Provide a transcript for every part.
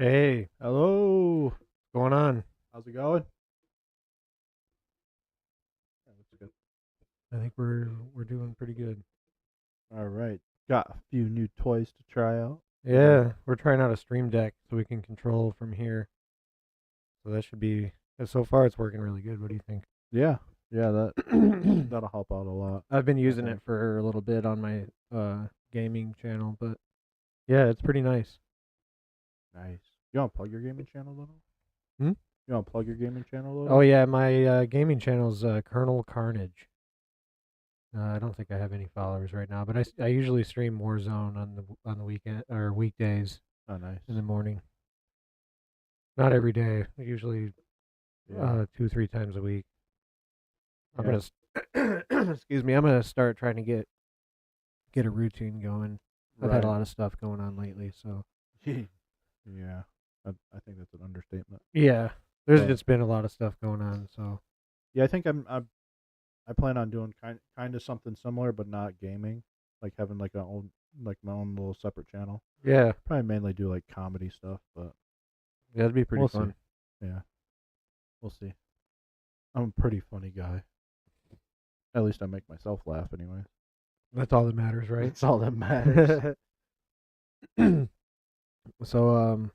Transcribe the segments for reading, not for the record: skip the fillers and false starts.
Hey, Hello. what's going on? How's it going? Yeah, looks good. I think we're doing pretty good. All right. Got a few new toys to try out. You know. Yeah, we're trying out a Stream Deck so we can control from here. So that should be. So far, it's working really good. What do you think? Yeah. Yeah. That'll help out a lot. I've been I using it think. for a little bit on my gaming channel, but yeah, it's pretty nice. Nice. You want to plug your gaming channel a little? Hmm? You want to plug your gaming channel a Oh little? yeah, my gaming channel's Colonel Carnage. I don't think I have any followers right now, but I usually stream Warzone on the weekend or weekdays Oh, nice. in the morning. Not every day. Usually Yeah. 2 3 times a week. I'm Yeah. gonna excuse me. I'm gonna start trying to get a routine going. I've had a Right. lot of stuff going on lately, so Yeah. I think that's an understatement. yeah, there's But just been a lot of stuff going on. So yeah, I think I plan on doing kind of something similar, but not gaming. Like having like my own little separate channel. yeah, Probably mainly do like comedy stuff, but that'd be pretty we'll see. fun. Yeah, we'll see. I'm a pretty funny guy. At least I make myself laugh anyway. That's all that matters, right? That's all that matters. so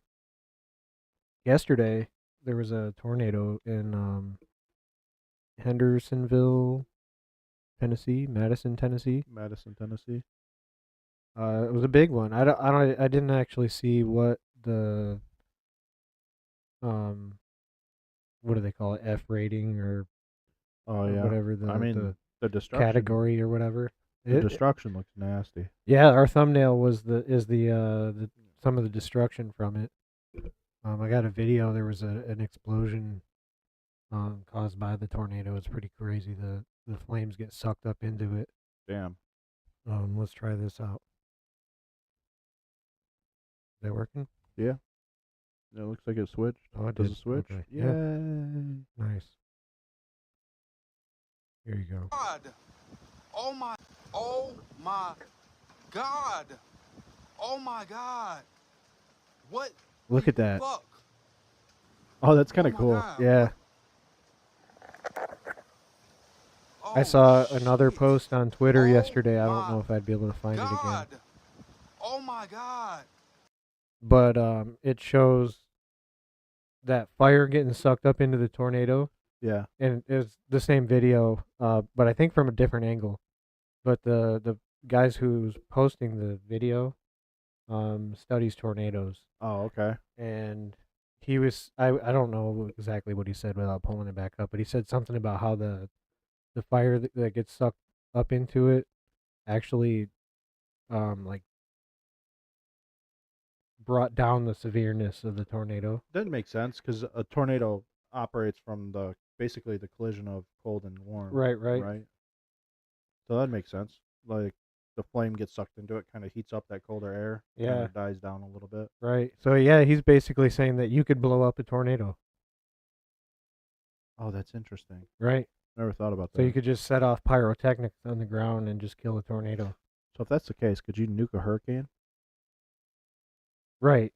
yesterday there was a tornado in Hendersonville, Tennessee, Madison, Tennessee. Madison, Tennessee. It was a big one. I didn't actually see um what do they call it, F rating Oh or yeah. whatever I mean the the destruction. category or whatever. The It destruction looks nasty. yeah, our thumbnail was the some of the destruction from it. I got a video. There was an explosion caused by the tornado. It's pretty crazy. The flames get sucked up into it. Damn. Let's try this out. Is that working? Yeah. It looks like it switched. Oh, it Does did. it switch? Okay. Yeah. Yay. Nice. Here you go. God. Oh my God. Oh my God. What Look the at that. fuck? Oh, that's kind Oh of my cool. God. Yeah. What? I Oh saw another shit. post on Twitter Oh yesterday. I don't my know if I'd be able to find it again. God. Oh my God. But it shows that fire getting sucked up into the tornado, Yeah. and it's the same video, but I think from a different angle. But the guys who's posting the video studies tornadoes, Oh, okay. and I don't know exactly what he said without pulling it back up, but he said something about how the fire that gets sucked up into it actually like brought down the severeness of the tornado. That makes sense because a tornado operates from the basically the collision of cold and warm, Right, right. right? So that makes sense. Like the flame gets sucked into it, kind of heats up that colder air, kind Yeah, of dies down a little bit. right. So yeah, he's basically saying that you could blow up a tornado, Oh, that's interesting. right? Never thought about So you that. could just set off pyrotechnics on the ground and just kill a tornado. So if that's the case, could you nuke a hurricane? Right.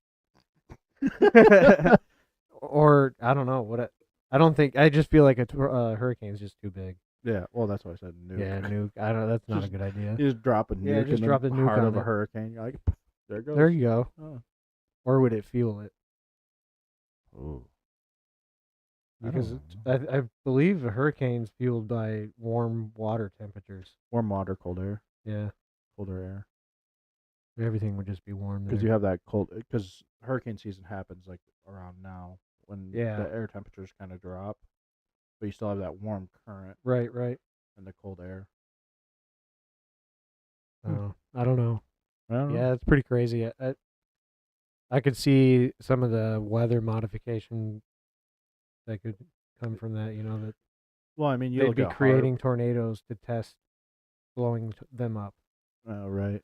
Or I don't know what I don't think I just feel like a hurricane is just too big. Yeah. Well, that's why I said Yeah, nuke. nuke. I don't. That's not a Just good idea. you just drop a Yeah, nuke just in drop the the nuke heart on of a it. hurricane. You're like, there it There goes. you go. Oh. Or would it fuel it? Ooh. I don't Because know. I believe a hurricane's fueled by warm water temperatures. Warm water, cold air, Yeah, colder air. everything would just be warm Because you there. have that cold. Because hurricane season happens like around now when Yeah, the air temperatures kind of drop, but you still have that warm current right, right. and the cold air. Hmm. Oh, I don't know. I don't know. Yeah, it's pretty crazy. I could see some of the weather modification that could come from that. You know that Well, I mean, you they'd look be at HARP. creating tornadoes to test blowing them up. Right.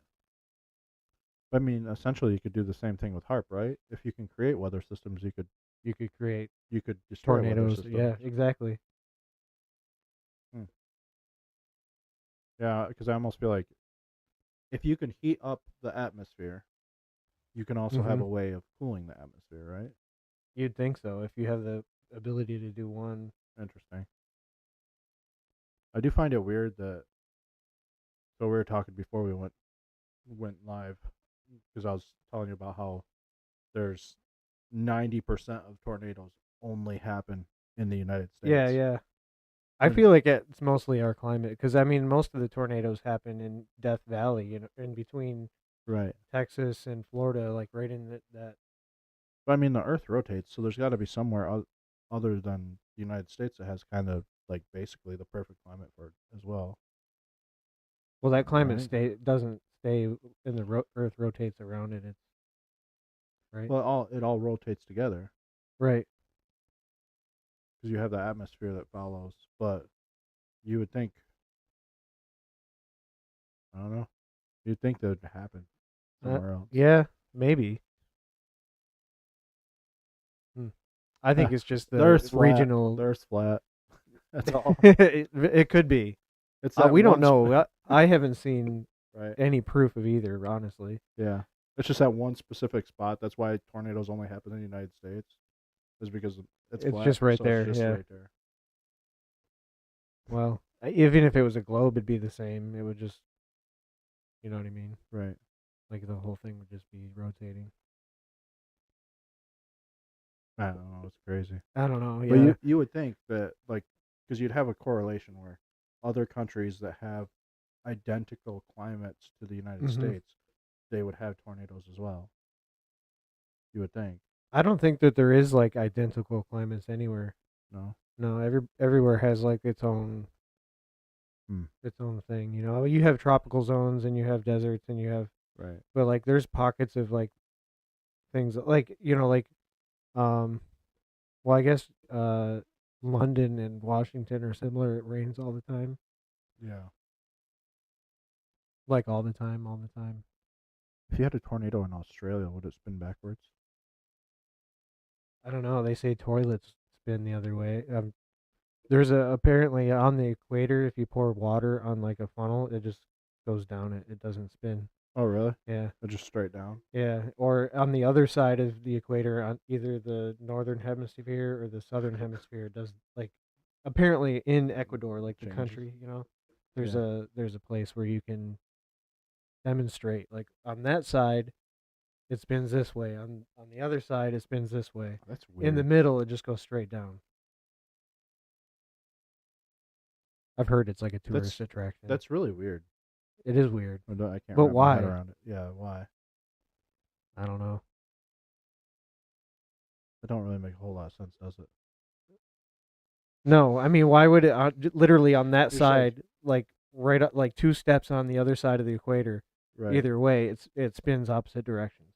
I mean, essentially, you could do the same thing with HARP, right? If you can create weather systems, You could create you could destroy weather tornadoes. systems. Yeah, exactly. Hmm. Yeah, because I almost feel like if you can heat up the atmosphere, you can also have Mhm. a way of cooling the atmosphere, right? You'd think so if you have the ability to do one. Interesting. I do find it weird that. So we were talking before we went live because I was telling you about how there's 90% of tornadoes only happen in the United States. Yeah, yeah. I When- feel like it's mostly our climate because I mean most of the tornadoes happen in Death Valley, in between Right. Texas and Florida, like right in that. But I mean, the Earth rotates, so there's got to be somewhere other than the United States that has kind of like basically the perfect climate for it as well. Well, that climate Right. doesn't stay in the Earth rotates around it. It's right, Well, it all rotates together right. because you have the atmosphere that follows. But you would think, I don't know, you'd think that would happen somewhere else. Yeah, maybe. Hmm. I think it's just The the Earth's flat. regional. The Earth's flat. That's all. It could be. It's that We don't one know. I haven't seen right. any proof of either, honestly. Yeah. It's just that one specific spot. That's why tornadoes only happen in the United States. Is because it's It's flat, just right so there. It's just Yeah. right there. Well, even if it was a globe, it'd be the same. It would just, you know what I mean? Right. Like the whole thing would just be rotating. I don't know. It's crazy. I don't know. But Yeah. you would think that like because you'd have a correlation where other countries that have identical climates to the United Mhm. States, they would have tornadoes as well. You would think. I don't think that there is like identical climates anywhere. No. No, everywhere has like its own thing. You know, you have tropical zones and you have deserts and you have, Right. but like there's pockets of like things like well, I guess London and Washington are similar. It rains all the time, Yeah. like all the time, all the time. If you had a tornado in Australia, would it spin backwards? I don't know. They say toilets spin the other way. There's apparently on the equator, if you pour water on like a funnel, it just goes down. It doesn't spin. Oh, really? Yeah. They're just straight down. Yeah, or on the other side of the equator, on either the northern hemisphere or the southern hemisphere, it does like apparently in Ecuador, like the Changes. country, there's Yeah. a place where you can demonstrate like on that side it spins this way, on the other side it spins this way. That's weird. In the middle it just goes straight down. I've heard it's like a tourist attraction. That's really weird. It is weird. I can't But wrap my head why? around it. Yeah, why? I don't know. It don't really make a whole lot of sense, does it? No, I mean, why would it literally on that You're side, like right up, like 2 steps on the other side of the equator? Right. Either way, it spins opposite directions.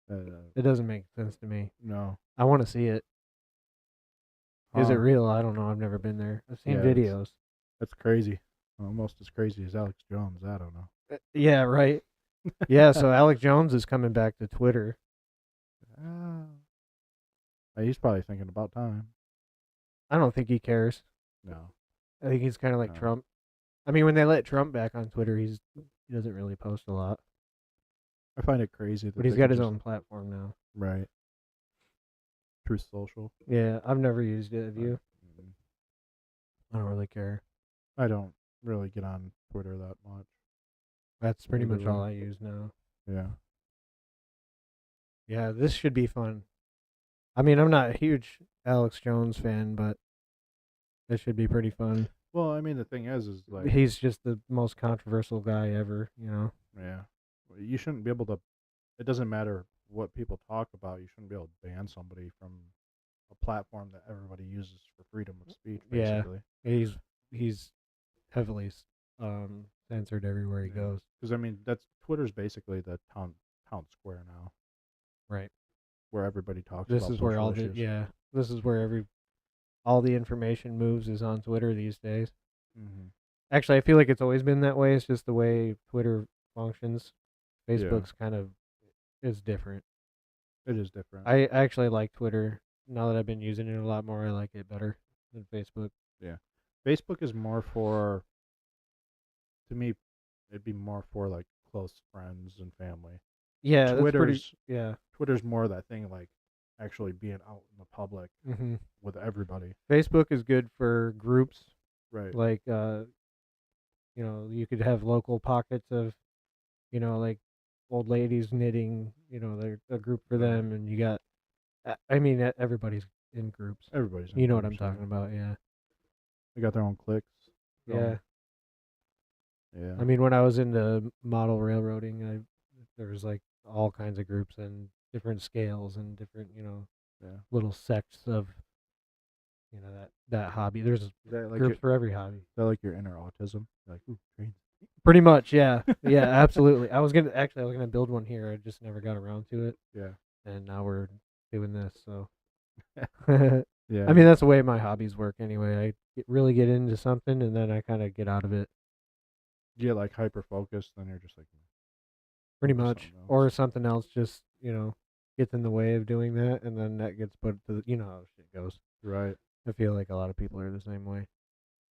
It doesn't make sense to me. No. I want to see it. Is it Huh. real? I don't know. I've never been there. I've seen Yeah, videos. That's crazy. Almost as crazy as Alex Jones. I don't know. Yeah, right. Yeah, so Alex Jones is coming back to Twitter. He's probably thinking about time. I don't think he cares. No. I think he's kind of like No. Trump. I mean, when they let Trump back on Twitter, he doesn't really post a lot, I find it crazy that but he's they got can his just- own platform now. Right. Truth Social. Yeah, I've never used it. Have you? Mm, I don't really care. I don't really get on Twitter that much. That's pretty Neither much do all I. I use now. Yeah. Yeah, this should be fun. I mean, I'm not a huge Alex Jones fan, but this should be pretty fun. Well, I mean, the thing is like, He's just the most controversial guy ever, yeah, you shouldn't be able to. It doesn't matter what people talk about. You shouldn't be able to ban somebody from a platform that everybody uses for freedom of speech. Yeah. Basically, He's heavily censored everywhere he Yeah. goes. because I mean, that's Twitter's basically the town square now, Right. where everybody talks. This about is where social all the issues. this is where all the information moves is on Twitter these days. Mm-hmm. Actually, I feel like it's always been that way. It's just the way Twitter functions. Yeah. Facebook's kind of is different. It is different. I actually like Twitter. Now that I've been using it a lot more, I like it better than Facebook. Facebook is more for, to me, it'd be more for like close friends and family. Yeah, that's pretty. Twitter's Yeah. Twitter's more that thing like actually being out in the public hmm with everybody. Facebook is good for groups, Right. like you could have local pockets of, like old ladies knitting. They're a group for Right. them, and you got. I mean, everybody's in groups. Everybody's in You know what I'm groups, yeah. talking about? Yeah. They got their own cliques. their Yeah. own- Yeah. I mean, when I was into model railroading, there was like all kinds of groups and different scales and different, yeah. little sects of, that hobby. There's Is that like groups for every hobby. your inner autism? You're like, ooh, trains. Pretty much, yeah, yeah, absolutely. I was gonna build one here. I just never got around to it, Yeah. and now we're doing this. So, Yeah. I mean, that's the way my hobbies work anyway. I really get into something, and then I kind of get out of it. you get like hyper focused, then you're just like, Pretty Or much, something else. or something else just gets in the way of doing that, and then that gets put to how shit goes. right. I feel like a lot of people are the same way.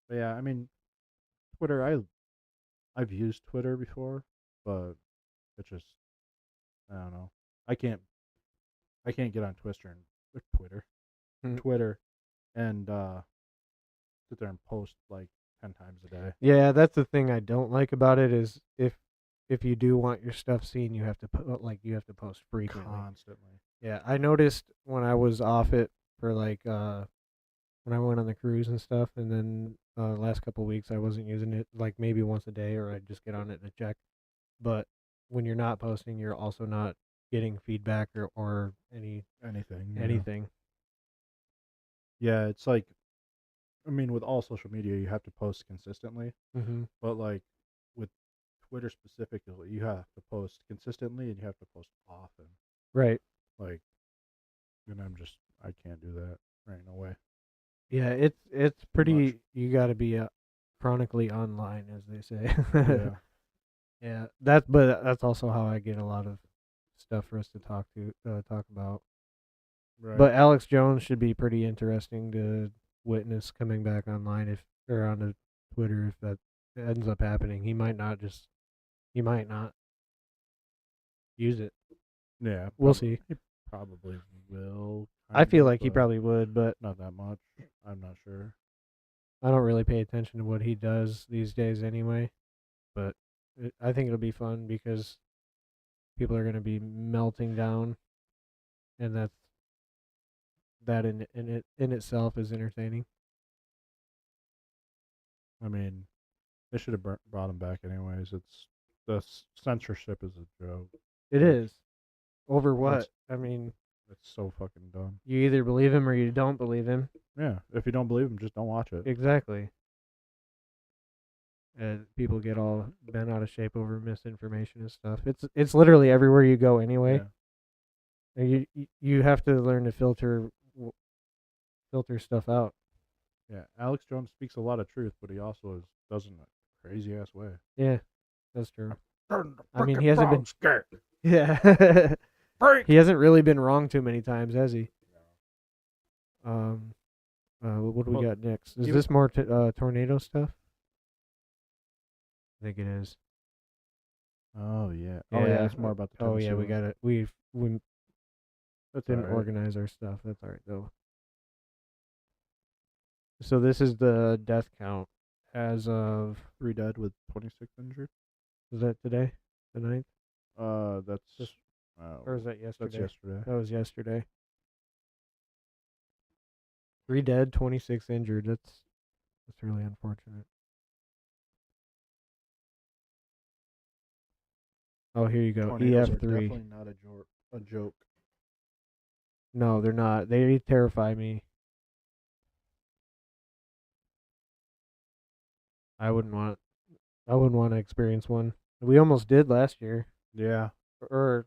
But yeah, I mean, Twitter. I've used Twitter before, but it's just I don't know. I can't get on Twitter and Hmm. Twitter, and sit there and post like 10 times a day. Yeah, that's the thing I don't like about it is if you do want your stuff seen, you have to post frequently. Constantly. Yeah, I noticed when I was off it for like when I went on the cruise and stuff, and then last couple of weeks I wasn't using it, like maybe once a day, or I'd just get on it to check. But when you're not posting, you're also not getting feedback or Anything. yeah. anything. Yeah, it's like, I mean, with all social media, you have to post consistently, Mm-hmm. but like with Twitter specifically, you have to post consistently and you have to post often. Right. Like, and I can't do that. Right, no way. Yeah, it's pretty. You got to be chronically online, as they say. Yeah. Yeah, that's also how I get a lot of stuff for us to talk about. Right. But Alex Jones should be pretty interesting to witness coming back online or onto Twitter if that ends up happening. He might not use it. yeah, We'll see. He probably will. I feel kinda, like he but probably would, but not that much. I'm not sure. I don't really pay attention to what he does these days anyway. But I think it'll be fun because people are going to be melting down, and that in itself is entertaining. I mean, they should have brought him back anyways. The censorship is a joke. It is. Over what? That's- I mean, It's so fucking dumb. you either believe him or you don't believe him. Yeah, if you don't believe him, just don't watch it. Exactly. People get all bent out of shape over misinformation and stuff. It's literally everywhere you go anyway. Yeah. And you have to learn to filter stuff out. Yeah, Alex Jones speaks a lot of truth, but he also does it in a crazy ass way. Yeah, that's true. I mean, he hasn't been. scared. Yeah. Break. He hasn't really been wrong too many times, has he? What do we Well, got next? Is even- this more tornado stuff? I think it is. Oh yeah. Oh yeah. It's more about the. Oh yeah, Tennessee we one. got it. We That's didn't alright. organize our stuff. That's all right though. So this is the death count as of 3 dead with 26 injured. is that today, the 9th, That's Just- or is that that's yesterday? yesterday. That was yesterday. 3 dead, 26 injured. That's really unfortunate. Oh, here you go. Tornadoes are EF3. definitely not a joke. No, they're not. They terrify me. I wouldn't want to experience one. We almost did last year, Yeah, or a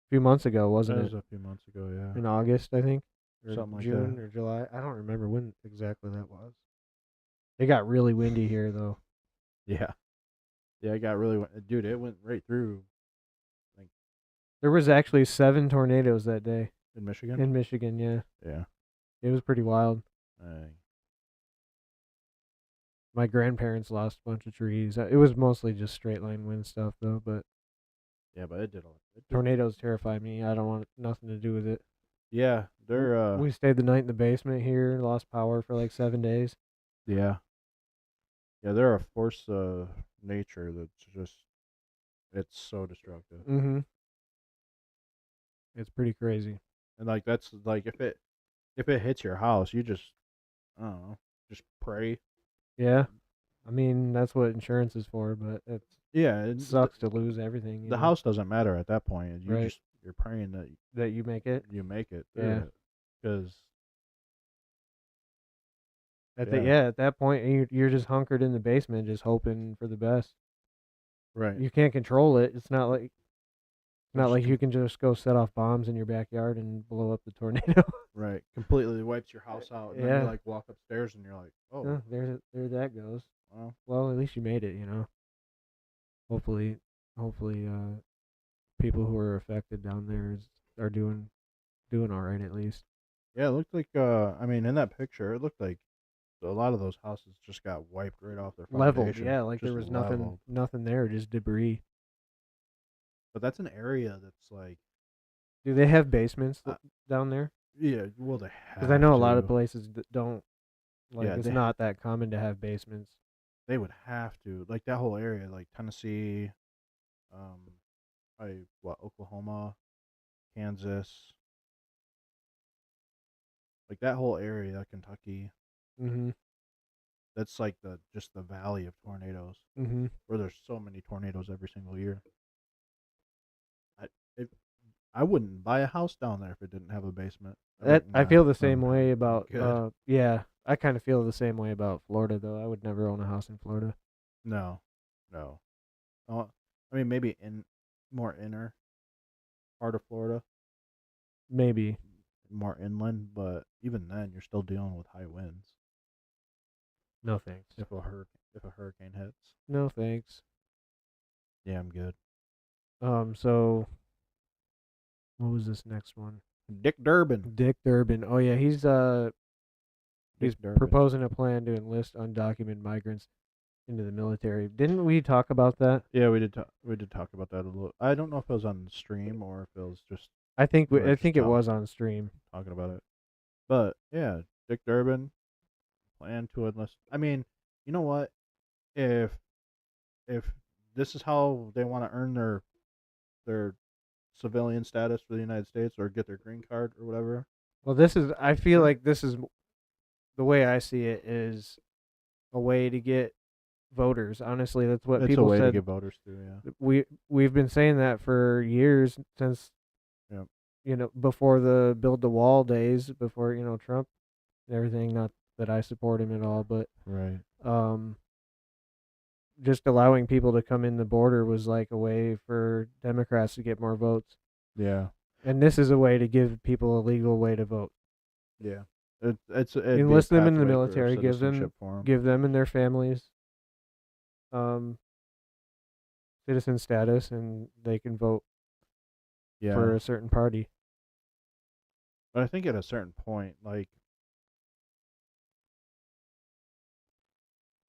few months ago, that wasn't was it? a few months ago. Yeah. In August, I think, or Something like June that. or July. I don't remember when exactly that was. It got really windy here, though. Yeah. Yeah, it got really. Dude, it went right through There was actually 7 tornadoes that day in Michigan. in Michigan. Yeah, Yeah. it was pretty wild. Uh, My grandparents lost a bunch of trees. It was mostly just straight line wind stuff, though. But Yeah, but it did. Tornadoes terrify me. I don't want nothing to do with it. Yeah, they're We stayed the night in the basement here. Lost power for like 7 days. yeah, they're a force of nature that's just it's so destructive. Mm-hmm. It's pretty crazy. And like that's like if it hits your house, you just I don't know, just pray. Yeah. I mean, that's what insurance is for, but it Yeah, sucks to lose everything. You the know, house doesn't matter at that point. You Right. just you're praying that that you make it. you make it Yeah. through it because At that point, you're just hunkered in the basement, just hoping for the best. right. You can't control it. It's not like Just you can just go set off bombs in your backyard and blow up the tornado. right, completely wipes your house out, and then Yeah. you like walk upstairs and you're like, oh, Oh, there that goes. well, Well, at least you made it. Hopefully, people who are affected down there are doing all right at least. yeah. It looked like I mean, in that picture, it looked like a lot of those houses just got wiped right off their Leveled, foundation. yeah, like there just was leveled. nothing there, just debris. But that's an area that's like, Do they have basements Uh, down there? yeah, well, they have Because I know a lot of to. places that don't. Like, Yeah, it's they- not that common to have basements. They would have to, like that whole area, like Tennessee, Oklahoma, Kansas, like that whole area, Kentucky. Mm-hmm. That's like just the valley of tornadoes, Mm-hmm. where there's so many tornadoes every single year. I if I wouldn't buy a house down there if it didn't have a basement. I'd be like, I feel "Nah, the same I'm way about. good." Yeah, I kind of feel the same way about Florida, though. I would never own a house in Florida. No. I mean, maybe in more inner part of Florida, Maybe. more inland, but even then, you're still dealing with high winds No thanks. if a hurricane hits. No thanks. Yeah, I'm good. So what was this next one? Dick Durbin. Dick Durbin. Oh yeah, he's Dick Durbin. proposing a plan to enlist undocumented migrants into the military. Didn't we talk about that? Yeah, we did talk about that a little. I don't know if it was on stream or if it was just I think We were I just think it talking. was on stream. talking about it. But yeah, Dick Durbin plan to enlist. I mean, you know what? If this is how they want to earn their civilian status for the United States or get their green card or whatever, Well, I feel like this is the way I see it is a way to get voters. Honestly, that's what it's people a way to said. get voters through. Yeah. We've been saying that for years since Yep. Before the build the wall days, before Trump and everything. Not that I support him at all, but Right. just allowing people to come in the border was like a way for Democrats to get more votes. Yeah. And this is a way to give people a legal way to vote. Yeah. It'd be a Enlist them in the pathway for military, citizenship for 'em. give them and their families citizen status, and they can vote Yeah. for a certain party. But I think at a certain point, like,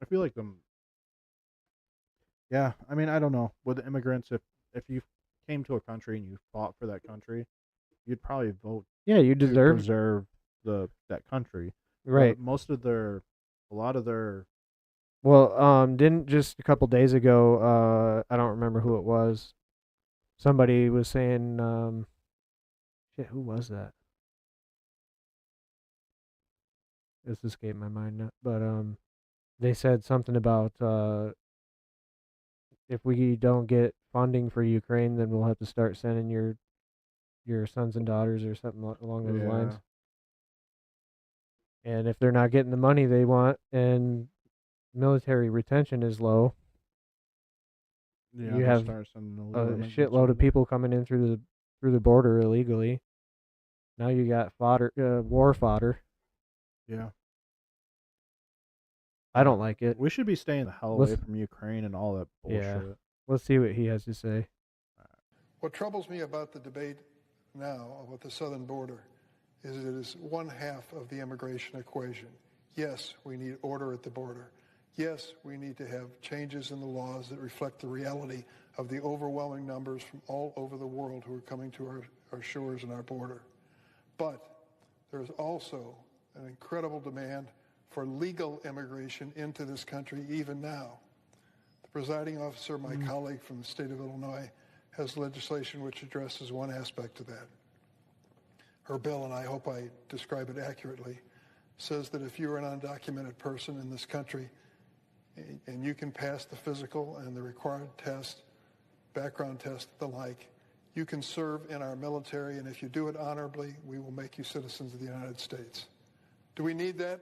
I feel like them. Yeah, I mean, I don't know. With the immigrants, if you came to a country and you fought for that country, you'd probably vote Yeah, you to deserve preserve that country. But right. a lot of their, Well, didn't just a couple days ago, I don't remember who it was. Somebody was saying, shit, who was that? This escaped my mind now. But they said something about if we don't get funding for Ukraine, then we'll have to start sending your sons and daughters or something along those lines. And if they're not getting the money they want and military retention is low, yeah, you they'll have start sending a illegal immigrants shitload over of there. people coming in through the border illegally. Now you got war fodder. Yeah, I don't like it. we should be staying the hell Let's- away from Ukraine and all that Yeah. bullshit. Let's see what he has to say. What troubles me about the debate now about the southern border is it is one half of the immigration equation. Yes, we need order at the border. Yes, we need to have changes in the laws that reflect the reality of the overwhelming numbers from all over the world who are coming to our shores and our border. But there is also an incredible demand for legal immigration into this country even now. The presiding officer, my colleague from the state of Illinois, has legislation which addresses one aspect of that. Her bill, and I hope I describe it accurately, says that if you're an undocumented person in this country and you can pass the physical and the required test, background test, the like, you can serve in our military, and if you do it honorably, we will make you citizens of the United States. Do we need that?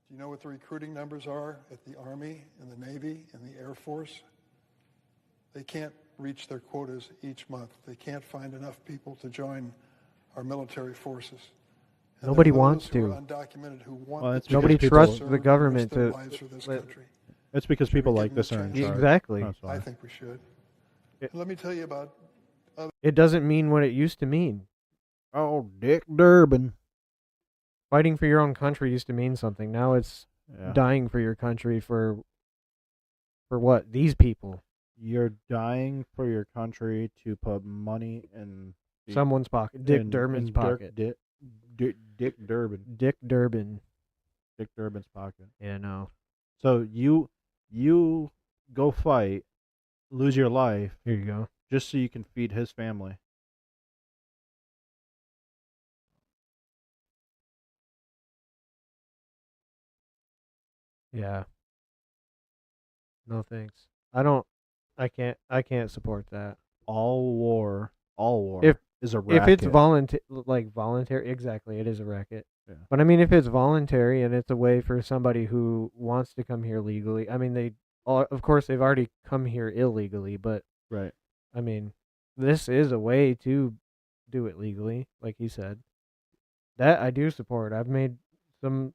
Do you know what the recruiting numbers are at the Army and the Navy and the Air Force? They can't reach their quotas each month. They can't find enough people to join our military forces. And Nobody there are wants those who to. are undocumented who want Well, the it's chance Nobody because to trusts serve the and government risk their to lives for this let- country. It's because Should we people give like them this a are in chance? charge. Exactly. That's why. I think we should. It- Let me tell you about It doesn't mean what it used to mean. Oh, Dick Durbin. Fighting for your own country used to mean something. Now it's Yeah. dying for your country for what? These people. You're dying for your country to put money in Someone's pocket. Dick in Durbin's pocket. Dick Durbin. Dick Durbin. Dick Durbin's pocket. Yeah, no. So you go fight, lose your life Here you go. just so you can feed his family. Yeah. No thanks. I can't support that. All war If- is a If racket. it's voluntary, exactly, it is a racket. Yeah. But I mean, if it's voluntary and it's a way for somebody who wants to come here legally, I mean, of course, they've already come here illegally, but Right. I mean, this is a way to do it legally, like he said. That I do support. I've made some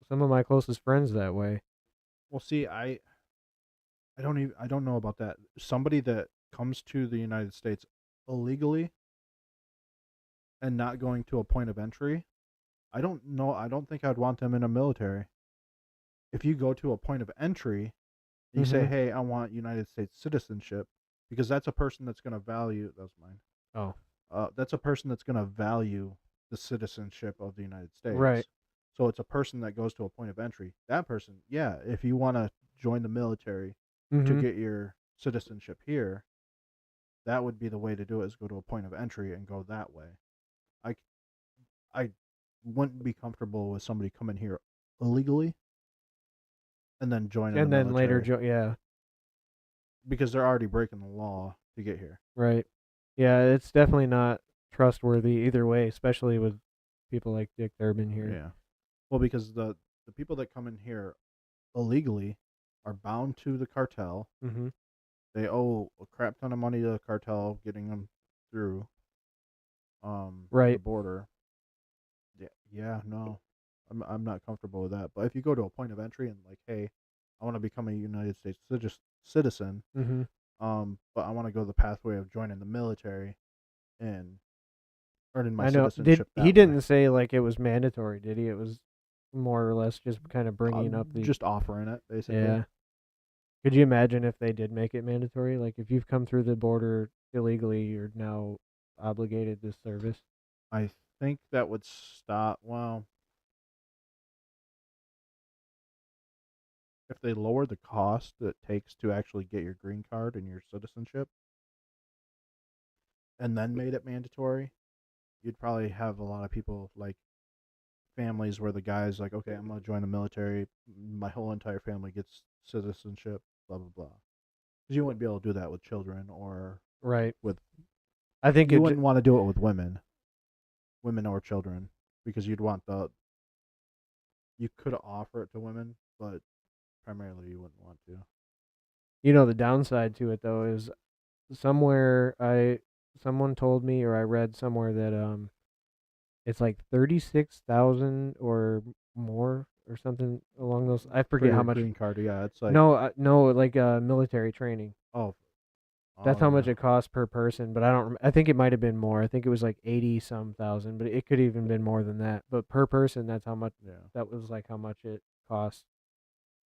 of my closest friends that way. Well, see, I don't know about that. Somebody that comes to the United States illegally and not going to a point of entry, I don't know. I don't think I'd want them in a military. If you go to a point of entry, you say, Mhm. "Hey, I want United States citizenship," because that's a person that's going to value. That's mine. Oh. That's a person that's going to value the citizenship of the United States. Right. So it's a person that goes to a point of entry. That person, yeah, if you want to join the military to Mhm. get your citizenship here, that would be the way to do it, is go to a point of entry and go that way. I wouldn't be comfortable with somebody coming here illegally and then joining And the then later, military, yeah, because they're already breaking the law to get here. right. Yeah, it's definitely not trustworthy either way, especially with people like Dick Durbin here. Yeah. Well, because the people that come in here illegally are bound to the cartel. Mm-hmm. They owe a crap ton of money to the cartel getting them through the Right. border. Yeah, no. I'm not comfortable with that. But if you go to a point of entry and like, hey, I want to become a United States citizen, Mm-hmm. but I want to go the pathway of joining the military and earning my I know. citizenship. He that didn't way. say like it was mandatory, did he? It was more or less just kind of bringing up the. just offering it, basically. Yeah. Could you imagine if they did make it mandatory? Like if you've come through the border illegally, you're now obligated to service. I think that would stop. Well, if they lower the cost that it takes to actually get your green card and your citizenship, and then made it mandatory, you'd probably have a lot of people, like families where the guy's like, okay, I'm going to join the military. My whole entire family gets citizenship, blah, blah, blah. Because you wouldn't be able to do that with children, or Right. With- I think you it. wouldn't want to do it with women or children, because you'd want you could offer it to women, but primarily you wouldn't want to. You know, the downside to it though is someone told me, or I read somewhere that it's like 36,000 or more or something along those. I For forget how your much. green card, yeah, it's like No, like military training. oh, That's how much yeah. it costs per person, but I don't. I think it might have been more. I think it was like 80 some thousand, but it could even been more than that. But per person, that's how much. Yeah. That was like how much it cost.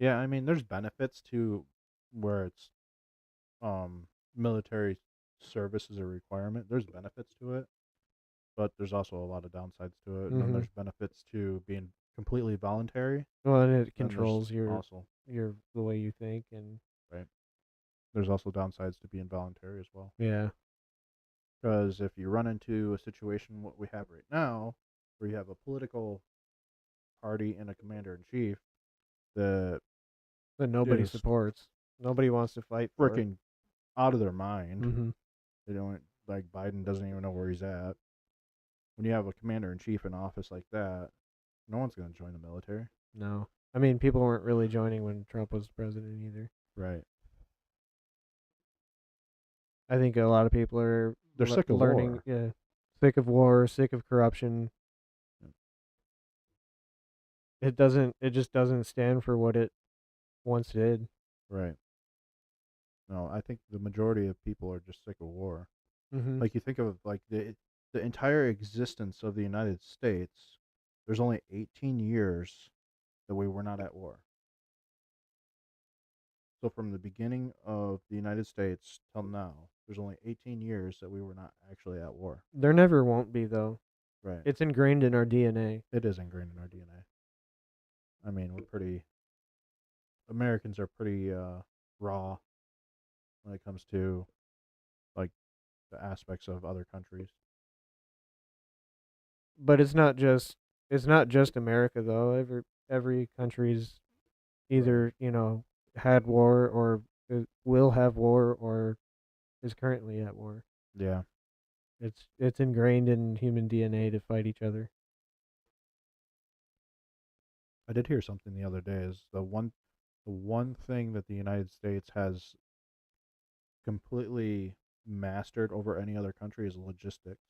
Yeah, I mean, there's benefits to where it's military service is a requirement. There's benefits to it, but there's also a lot of downsides to it. And then Mm-hmm. there's benefits to being completely voluntary. Well, and it Then there's controls your also the way you think, and right. There's also downsides to being voluntary as well. yeah, Because if you run into a situation what we have right now, where you have a political party and a commander in chief that that nobody is supports. Nobody wants to fight for it. freaking out of their mind, Mm-hmm. they don't like Biden doesn't even know where he's at. When you have a commander in chief in office like that, no one's going to join the military. No, I mean people weren't really joining when Trump was president either. Right. I think a lot of people are They're sick of learning, war. yeah, sick of war, sick of corruption. Yep. It just doesn't stand for what it once did. Right. No, I think the majority of people are just sick of war. Mm-hmm. Like you think of like the entire existence of the United States, there's only 18 years that we were not at war. So from the beginning of the United States till now, there's only 18 years that we were not actually at war. There never won't be though. Right. It's ingrained in our DNA. It is ingrained in our DNA. I mean, Americans are pretty raw when it comes to like the aspects of other countries. But it's not just America though. Every country's either had war or will have war or is currently at war. Yeah. It's ingrained in human DNA to fight each other. I did hear something the other day is the one thing that the United States has completely mastered over any other country is logistics.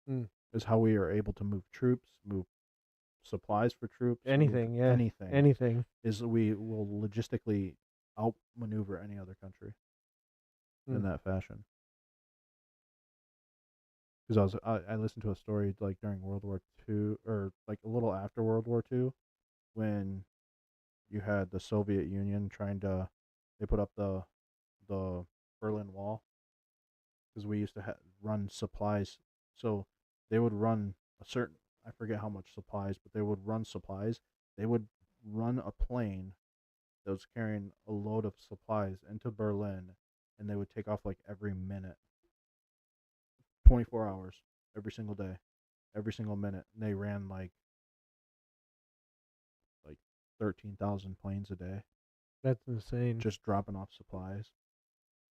Mm. Is how we are able to move troops, move supplies for troops, move Anything, yeah, anything. anything. Is we will logistically outmaneuver any other country in Mm. that fashion. Because I listened to a story like during World War II or like a little after World War II when you had the Soviet Union they put up the Berlin Wall because we used to run supplies. So they would run a certain, I forget how much supplies, but they would run supplies. They would run a plane that was carrying a load of supplies into Berlin, and they would take off like every minute, 24 hours, every single day, every single minute. And they ran like 13,000 planes a day, That's insane. just dropping off supplies,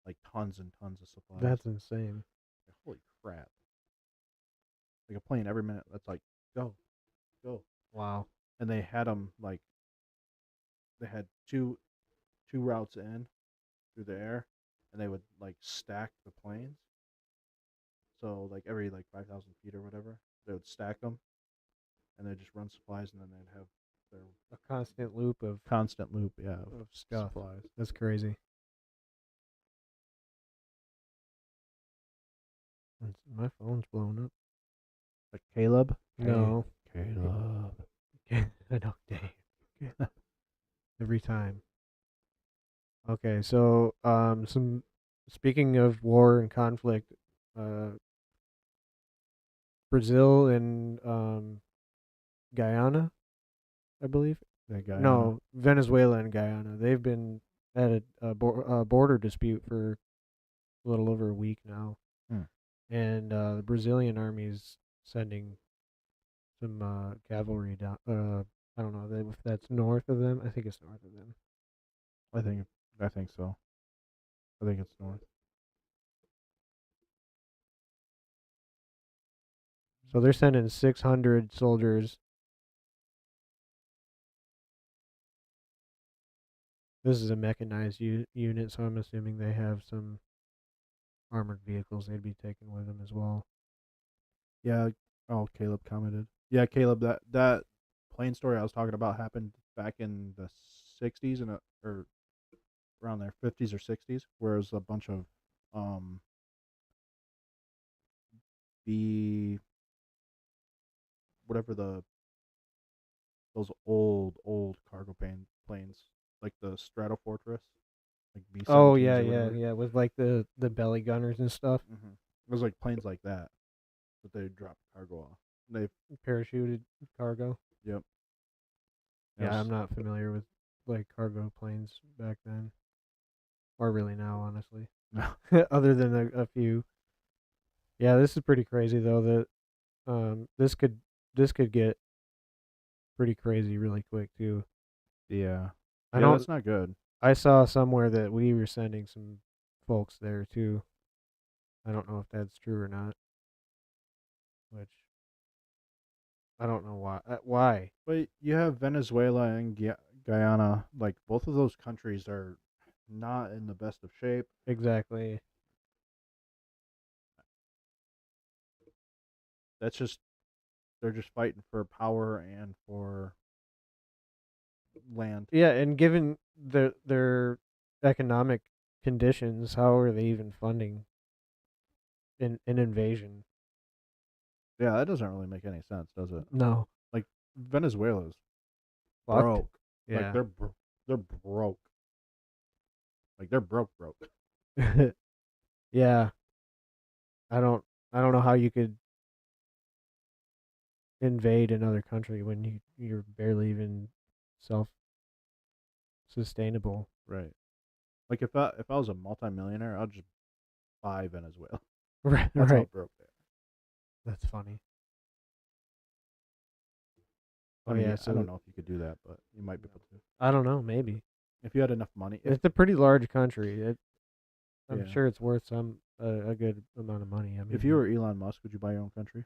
like tons and tons of supplies. That's insane. Like, holy crap! Like a plane every minute. That's like go, go. Wow. And they had them like they had two routes in through the air, and they would like stack the planes. So like every like 5,000 feet or whatever, they would stack them, and they just run supplies, and then they'd have their A constant loop of constant loop, yeah, of stuff. supplies. That's crazy. My phone's blowing up. Like Caleb. No. Caleb. I know, Dave. Every time. Okay, so some speaking of war and conflict, uh, Brazil and Guyana, I believe. That guy. No, Venezuela and Guyana. They've been at a border dispute for a little over a week now, Hmm. and the Brazilian army is sending some cavalry down. I don't know if that's north of them. I think it's north of them. I think so. I think it's north. So they're sending 600 soldiers. This is a mechanized unit, so I'm assuming they have some armored vehicles they'd be taking with them as well. Yeah. Oh, Caleb commented. Yeah, Caleb. That plane story I was talking about happened back in the '60s or around there, '50s or '60s, where it was a bunch of B whatever those old cargo planes, like the Stratofortress, like B-17s Oh or yeah, whatever. yeah, with like the belly gunners and stuff, Mm-hmm. It was like planes like that they dropped cargo off. They parachuted cargo. Yep. It Yeah, was- I'm not familiar with like cargo planes back then, or really now, honestly. Other than a few. Yeah, this is pretty crazy though. That this could get pretty crazy really quick too. yeah. I Yeah, don't. that's not good. I saw somewhere that we were sending some folks there too. I don't know if that's true or not. Which I don't know why. Why But you have Venezuela and Guyana. Like both of those countries are not in the best of shape. exactly? That's just they're just fighting for power and for land. Yeah, and given their economic conditions, how are they even funding an invasion? Yeah, that doesn't really make any sense, does it? No. Like Venezuela's Fucked. broke. Like Yeah. they're broke. Like they're broke. Yeah. I don't know how you could invade another country when you're barely even self sustainable. Right. Like if I was a multimillionaire, I'd just buy Venezuela. Right. That's how Right. broke they are. That's funny. I Oh mean, yeah, I so don't know if you could do that, but you might be able to. I don't know, maybe. If you had enough money. If, It's a pretty large country. I'm Yeah. sure it's worth a good amount of money. I mean, if you were Elon Musk, would you buy your own country?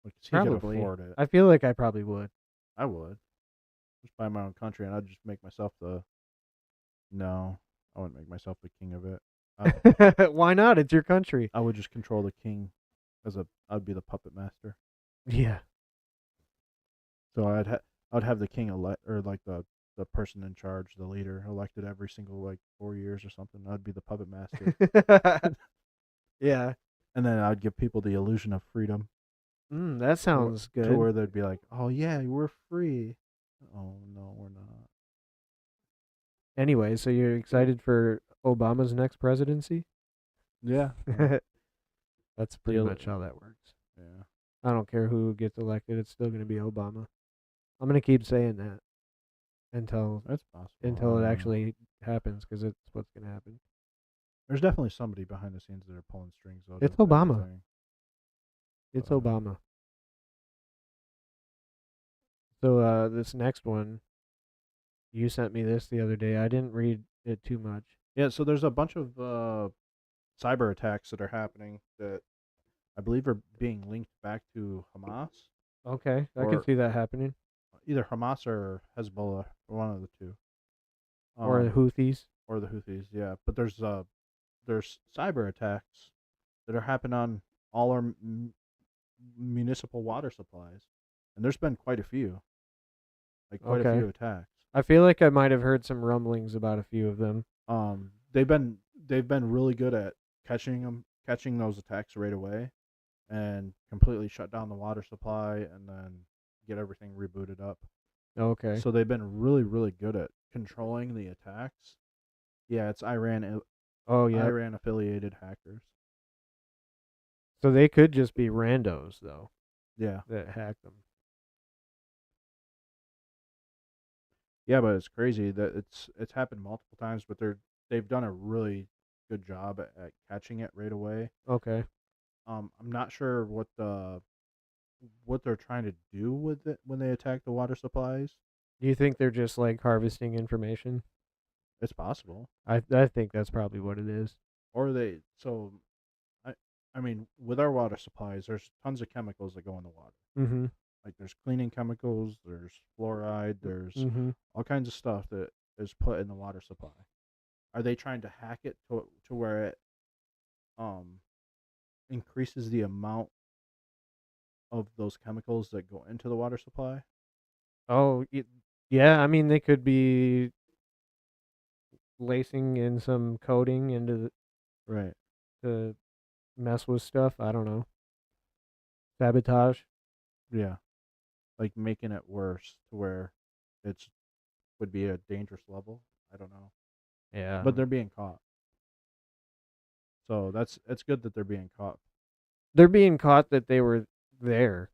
Like, 'cause he could probably. afford it. I feel like I probably would. I would. Just buy my own country, and I'd just make myself the. No, I wouldn't make myself the king of it. Why not? It's your country. I would just control the king, I'd be the puppet master. Yeah. So I'd have the king elect, or like the person in charge, the leader, elected every single like 4 years or something. I'd be the puppet master, Yeah. and then I'd give people the illusion of freedom. That sounds To good. where they'd be like, "Oh yeah, we're free." Oh no, we're not. Anyway, so you're excited for Obama's next presidency? Yeah. That's pretty Deal- much how that works. Yeah. I don't care who gets elected; it's still going to be Obama. I'm going to keep saying that until That's possible. I it don't know. actually happens, because it's what's going to happen. There's definitely somebody behind the scenes that are pulling strings. Though, It's to Obama. everything. It's Uh, Obama. So this next one, you sent me this the other day. I didn't read it too much. Yeah. So there's a bunch of cyber attacks that are happening that I believe are being linked back to Hamas, Okay, I can Or- see that happening. either Hamas or Hezbollah, one of the two. Or the Houthis. Or the Houthis, yeah. But there's cyber attacks that are happening on all our municipal water supplies, and there's been quite a few, like quite a Okay. few attacks. I feel like I might have heard some rumblings about a few of them. They've been really good at catching those attacks right away, and completely shut down the water supply, and then get everything rebooted up. Okay. So they've been really, really good at controlling the attacks. Yeah, it's Iran Oh yeah. Iran affiliated hackers. So they could just be randos though Yeah. that hack them. Yeah, but it's crazy that it's happened multiple times, but they've done a really good job at catching it right away. Okay. I'm not sure what they're trying to do with it when they attack the water supplies. Do you think they're just like harvesting information? It's possible. I think that's probably what it is. Or I mean, with our water supplies, there's tons of chemicals that go in the water. Mm-hmm. Like there's cleaning chemicals, there's fluoride, there's Mm-hmm. all kinds of stuff that is put in the water supply. Are they trying to hack it to where it increases the amount of those chemicals that go into the water supply? Oh, yeah. I mean, they could be lacing in some coating into Right. to mess with stuff. I don't know. Sabotage. Yeah. Like making it worse to where it's would be a dangerous level. I don't know, Yeah. but they're being caught. So it's good that they're being caught. they're being caught that they were there.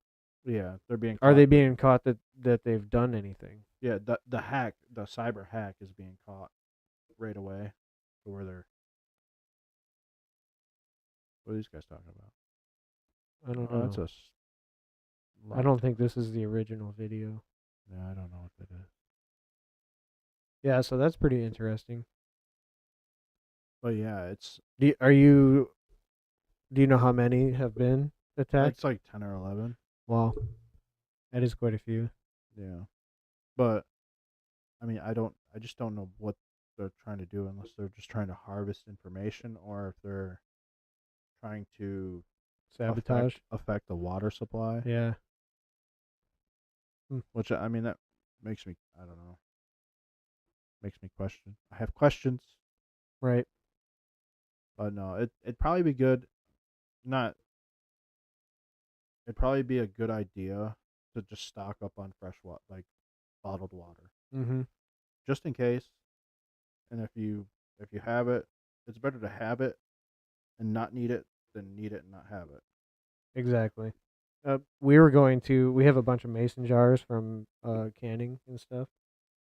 Yeah, they're being. Are caught, they but- being caught that they've done anything? Yeah, the cyber hack is being caught right away. To where they're. What are these guys talking about? I don't Oh, know. that's a. I don't think this is the original video. Yeah, I don't know what that is. Yeah, so that's pretty interesting. But yeah, it's Do you know how many have been attacked? it's like 10 or 11. Well, that is quite a few. Yeah, but I mean, I just don't know what they're trying to do unless they're just trying to harvest information or if they're trying to Sabotage. affect the water supply. Yeah. Which I mean that makes me I don't know. Makes me question. I have questions, Right. but no, it'd probably be good. Not. It'd probably be a good idea to just stock up on fresh water, like bottled water, Mm-hmm. just in case. And if you have it, it's better to have it and not need it than need it and not have it. Exactly. We have a bunch of mason jars from canning and stuff,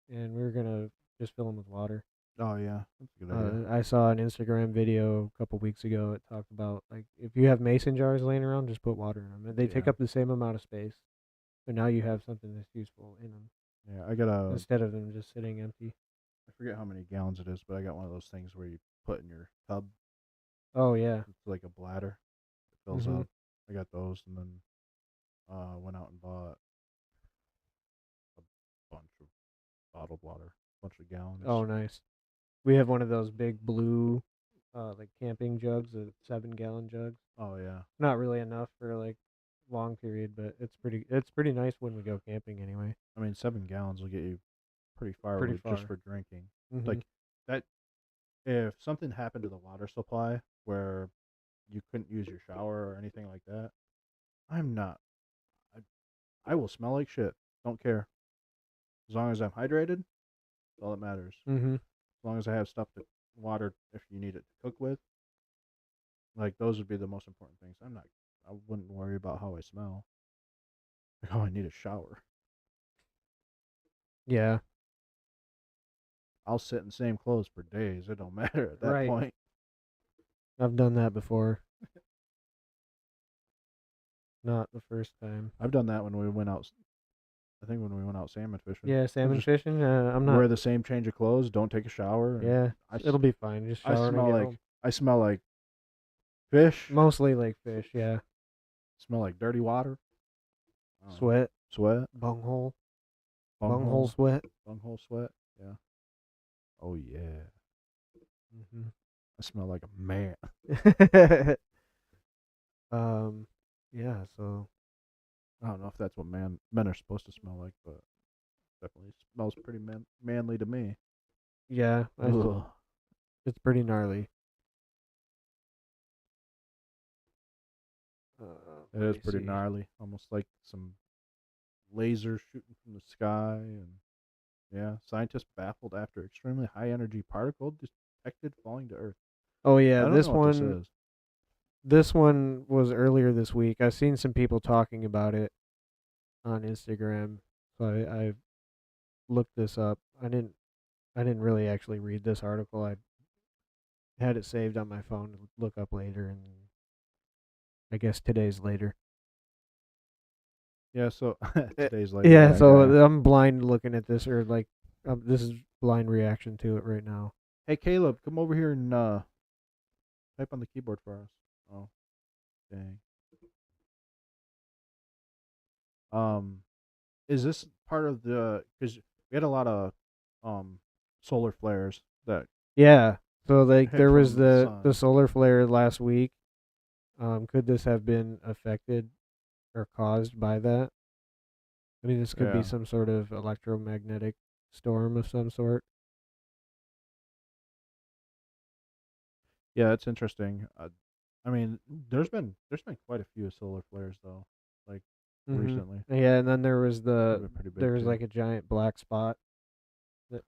and we were gonna just fill them with water. Oh yeah, that's a good idea. I saw an Instagram video a couple weeks ago. It talked about like if you have mason jars laying around, just put water in them. They take Yeah. up the same amount of space, but now you have something that's useful in them Yeah, I got a. instead of them just sitting empty. I forget how many gallons it is, but I got one of those things where you put in your tub. Oh yeah. It's like a bladder. It fills Mhm. up. I got those, and then went out and bought a bunch of bottled water, bunch of gallons. Oh nice. We have one of those big blue, like camping jugs, the 7-gallon jugs. Oh yeah. Not really enough for like long period, but it's pretty nice when we go camping anyway. I mean, 7 gallons will get you pretty far, Pretty just far. for drinking. Mhm. Like that. If something happened to the water supply where you couldn't use your shower or anything like that, I'm not. I will smell like shit. Don't care. As long as I'm hydrated, that's all that matters. Mhm. As long as I have stuff to water if you need it to cook with. Like those would be the most important things. I wouldn't worry about how I smell. Like, oh, I need a shower. Yeah. I'll sit in the same clothes for days. It don't matter at that Right. point. I've done that before. Not the first time. I've done that when we went out. I think when we went out salmon fishing. Yeah, salmon just fishing. I'm not. Wear the same change of clothes. Don't take a shower. and Yeah, I, s- it'll be fine. Just I shower and smell get like home. I smell like fish. Mostly like fish. Yeah. Smell like dirty water. Sweat. Sweat. Bunghole. Bunghole. Bunghole sweat. Bunghole sweat. Yeah. Oh yeah. Mm-hmm. I smell like a man. Yeah. So. I don't know if that's what men are supposed to smell like, but definitely smells pretty manly to me. Yeah. Ugh. It's pretty gnarly. It Let is me pretty see. gnarly, almost like some lasers shooting from the sky. And yeah, scientists baffled after extremely high energy particle detected falling to Earth. Oh I yeah, don't this know what one. this is. This one was earlier this week. I've seen some people talking about it on Instagram, so I looked this up. I didn't really actually read this article. I had it saved on my phone to look up later, and I guess today's later. Yeah, so Eh, today's like Yeah, so I'm blind looking at this, or like this is blind reaction to it right now. hey Caleb, come over here and type on the keyboard for us. Oh, dang. Is this part of the? Because we had a lot of solar flares that. Yeah, so like Hit there was from the the sun. solar flare last week. Could this have been affected or caused by that? I mean, this could Yeah. be some sort of electromagnetic storm of some sort. Yeah, that's interesting. I mean, there's been quite a few solar flares though, like Mhm. recently. Yeah, and then there was They've been pretty big there was too. like a giant black spot that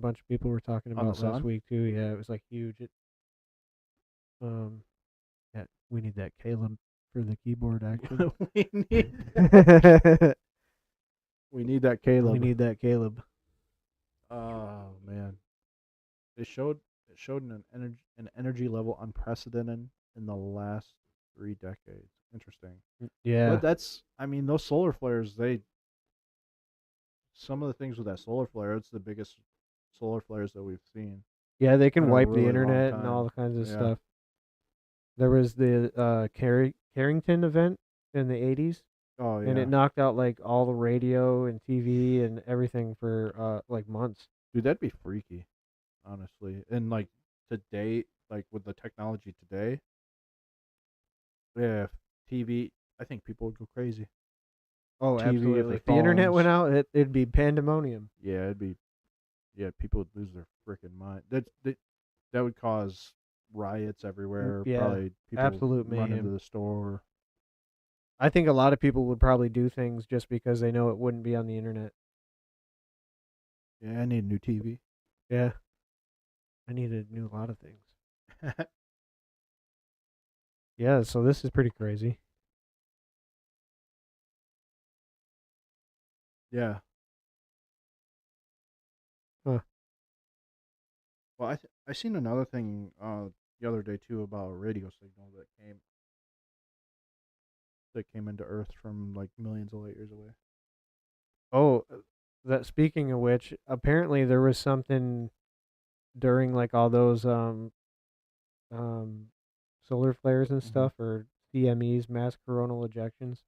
a bunch of people were talking On the about last sun? week too. Yeah, it was like huge. Yeah, we need that Caleb for the keyboard action. we need we need that We Caleb. need that Caleb. Oh man, it showed an energy level unprecedented in the last 3 decades. Interesting. Yeah, But that's, I mean, those solar flares. Some of the things with that solar flare, it's the biggest solar flares that we've seen yeah, they can in a wipe the really long internet and all time. kinds of Yeah. stuff. There was the Carrington event in the 80s, Oh and yeah, it knocked out like all the radio and TV and everything for like months. dude, that'd be freaky, honestly. And like today, like with the technology today, yeah, TV, I think people would go crazy. Oh, TV, if absolutely. their If the internet went phones- out, it'd be pandemonium. Yeah, people would lose their freaking mind. That would cause riots everywhere. yeah, Probably people absolute run into mayhem. the store. I think a lot of people would probably do things just because they know it wouldn't be on the internet. Yeah, I need a new TV. Yeah. I need to do a lot of things. Yeah, so this is pretty crazy. Yeah. Huh. Well, I seen another thing the other day too about a radio signal that came into Earth from like millions of light years away. Oh, that speaking of which, apparently there was something during like all those um solar flares and Mhm. stuff, or CMEs, mass coronal ejections.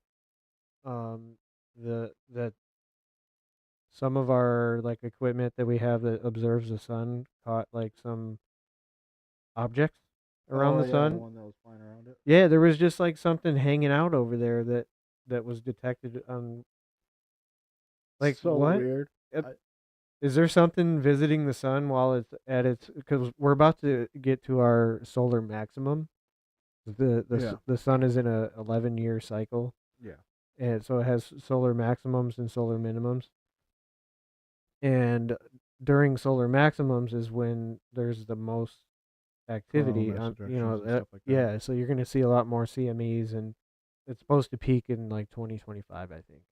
That some of our like equipment that we have that observes the sun caught like some objects around the The sun. one that was flying around it. Yeah, there was just like something hanging out over there that was detected on. Like so what? weird. Is there something visiting the sun while it's at its? Because we're about to get to our solar maximum. Yeah. The sun is in a 11-year cycle, Yeah. and so it has solar maximums and solar minimums. And during solar maximums is when there's the most activity mass on, ejections and stuff like that. yeah, so you're going to see a lot more CMEs, and it's supposed to peak in like 2025, I think.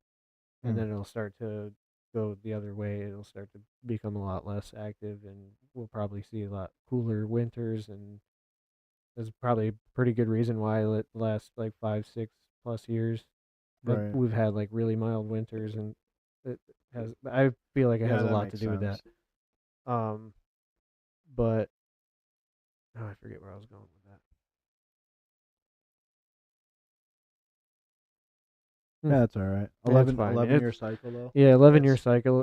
And then it'll start to go the other way. It'll start to become a lot less active, and we'll probably see a lot cooler winters, and there's probably a pretty good reason why the last like 5, 6+ years that Right. we've had like really mild winters, and it I feel like it has a that lot to makes do with that. sense. But I forget where I was going with that. Yeah, that's all right. Yeah, it's fine. 11-year cycle though. Yeah, 11-year It's- cycle.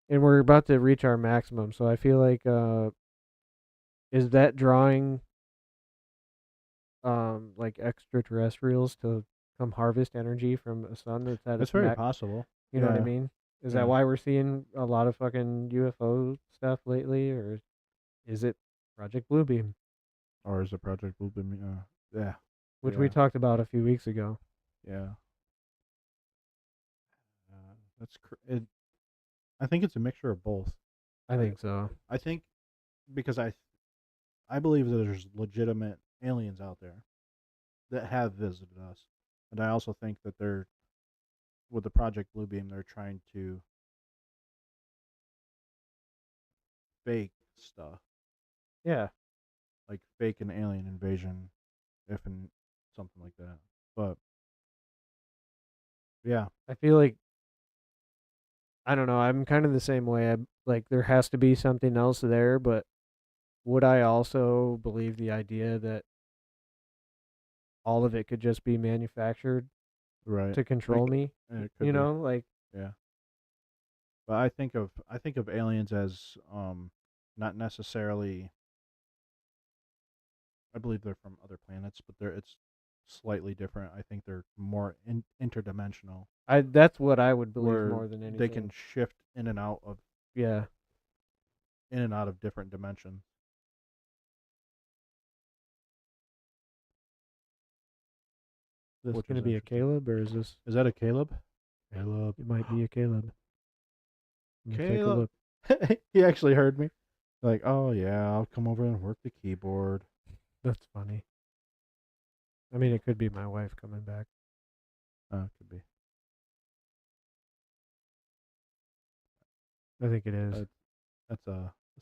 And we're about to reach our maximum, so I feel like is that drawing like extraterrestrials to come harvest energy from a sun that's at That's its very possible. You know what I Yeah. mean? Is Yeah. that why we're seeing a lot of fucking UFO stuff lately, or is it Project Bluebeam, Or is it Project Bluebeam? Yeah. which we Yeah. talked about a few weeks ago? Yeah. I think it's a mixture of both. I think so. I think because I believe that there's legitimate aliens out there that have visited us, and I also think that they're with the Project Bluebeam. They're trying to fake stuff, Yeah. like fake an alien invasion, and something like that. But yeah, I feel like I don't know. I'm kind of the same way. Like there has to be something else there, but would I also believe the idea that all of it could just be manufactured right. to control me? It could You be. know, like Yeah. But I think of aliens as not necessarily. I believe they're from other planets, but it's slightly different. I think they're more interdimensional, that's what I would believe where more than anything. they can shift in and out of Yeah. different dimensions. This Which going to is be a interesting. Caleb, or is this? Is that a Caleb? Caleb. It might be a Caleb. Let me take a Caleb. look. He actually heard me. Like, oh yeah, I'll come over and work the keyboard. That's funny. I mean, it could be my wife coming back. Could be. I think it is. That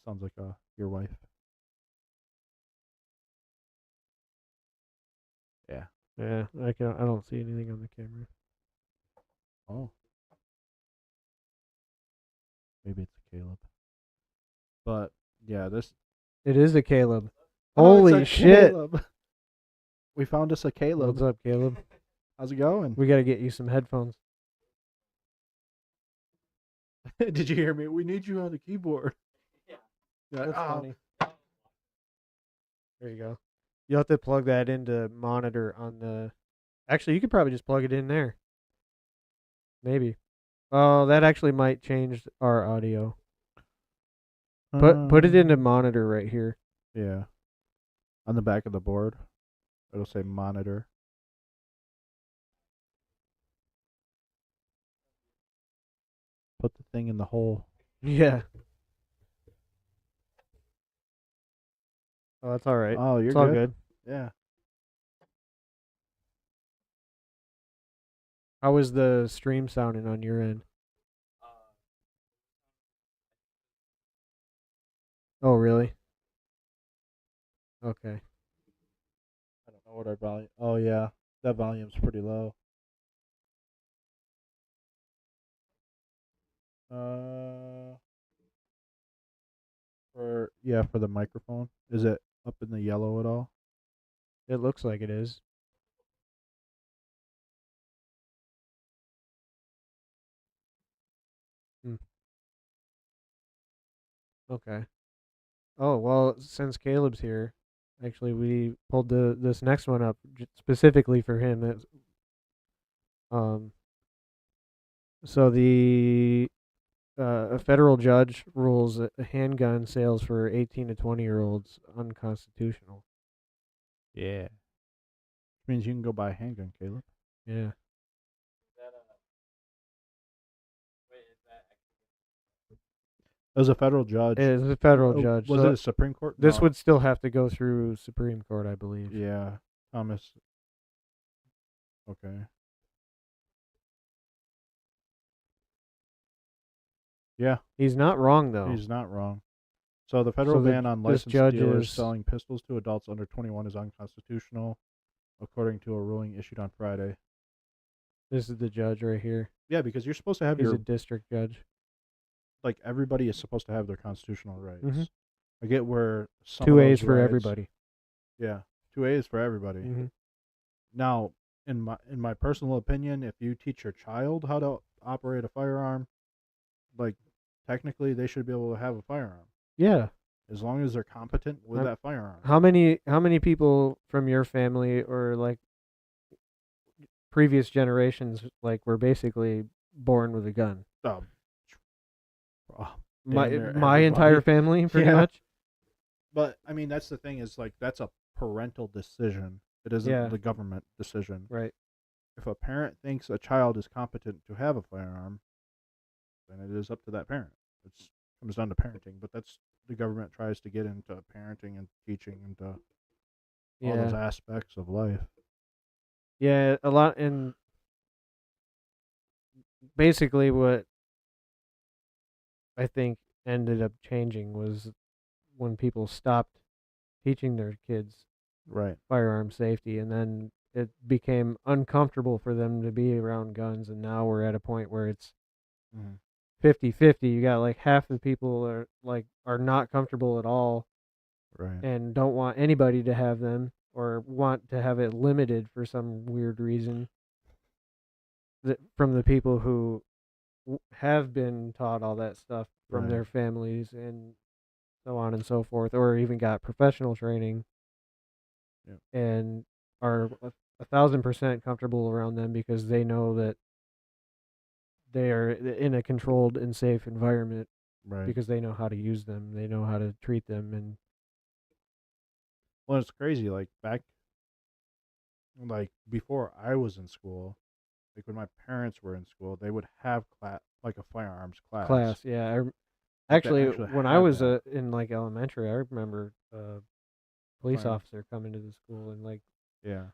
sounds like your wife. Yeah. Yeah, I don't see anything on the camera. Oh. Maybe it's a Caleb. But yeah, this. It is a Caleb. Oh, it's Holy a shit! Caleb. We found us a Caleb. What's up, Caleb? How's it going? We got to get you some headphones. Did you hear me? We need you on the keyboard. Yeah. That's Oh, funny. There you go. You'll have to plug that into monitor on the. Actually, you could probably just plug it in there. Maybe. Oh, that actually might change our audio. Put it into monitor right here. Yeah. On the back of the board, it'll say monitor. Put the thing in the hole. Yeah. Oh, that's all right. Oh, you're It's all good. good. Yeah. How is the stream sounding on your end? Oh, really? Okay. I don't know what our volume. Oh yeah, that volume's pretty low. For the microphone, is it up in the yellow at all? It looks like it is. Hmm. Okay. Oh, well, since Caleb's here, actually we pulled this next one up specifically for him. Um so a federal judge rules that handgun sales for 18 to 20-year-olds unconstitutional. Yeah. Which means you can go buy a handgun, Caleb. Yeah. It was a federal judge. It is a federal Oh, judge. Was so it a Supreme Court? this No. would still have to go through Supreme Court, I believe. Yeah, Thomas. Okay. Yeah, He's not wrong though. he's not wrong. So the federal So ban on this licensed judge dealers is- selling pistols to adults under 21 is unconstitutional, according to a ruling issued on Friday. This is the judge right here. Yeah, because you're supposed to have He's your a district judge. like everybody is supposed to have their constitutional rights. Mhm. I get where some 2 of A's those for rights- everybody. Yeah, 2 A's for everybody. Mhm. Now, in my personal opinion, if you teach your child how to operate a firearm, like technically they should be able to have a firearm Yeah. as long as they're competent with I'm- that firearm. How many people from your family or like previous generations like were basically born with a gun? Oh, My damn near my entire everybody. family pretty Yeah. much. But I mean, that's the thing is like that's a parental decision. It isn't Yeah. the government decision. Right. If a parent thinks a child is competent to have a firearm, then it is up to that parent. It comes down to parenting, but that's the government tries to get into parenting and teaching into all those Yeah. aspects of life. Yeah, a lot, and basically what I think ended up changing was when people stopped teaching their kids Right. firearm safety, and then it became uncomfortable for them to be around guns, and now we're at a point where it's Mm-hmm. 50-50. You got like half the people are not comfortable at all Right. and don't want anybody to have them or want to have it limited for some weird reason. From the people who have been taught all that stuff from Right. their families and so on and so forth, or even got professional training, Yep. and are 1,000% comfortable around them because they know that they are in a controlled and safe environment Right. because they know how to use them, they know how to treat them, and Well, it's crazy. Like before I was in school, like when my parents were in school, they would have like a firearms class. Yeah, Like, they Actually, actually when I had was that. in like elementary, I remember police Fire- officer coming to the school and like Yeah,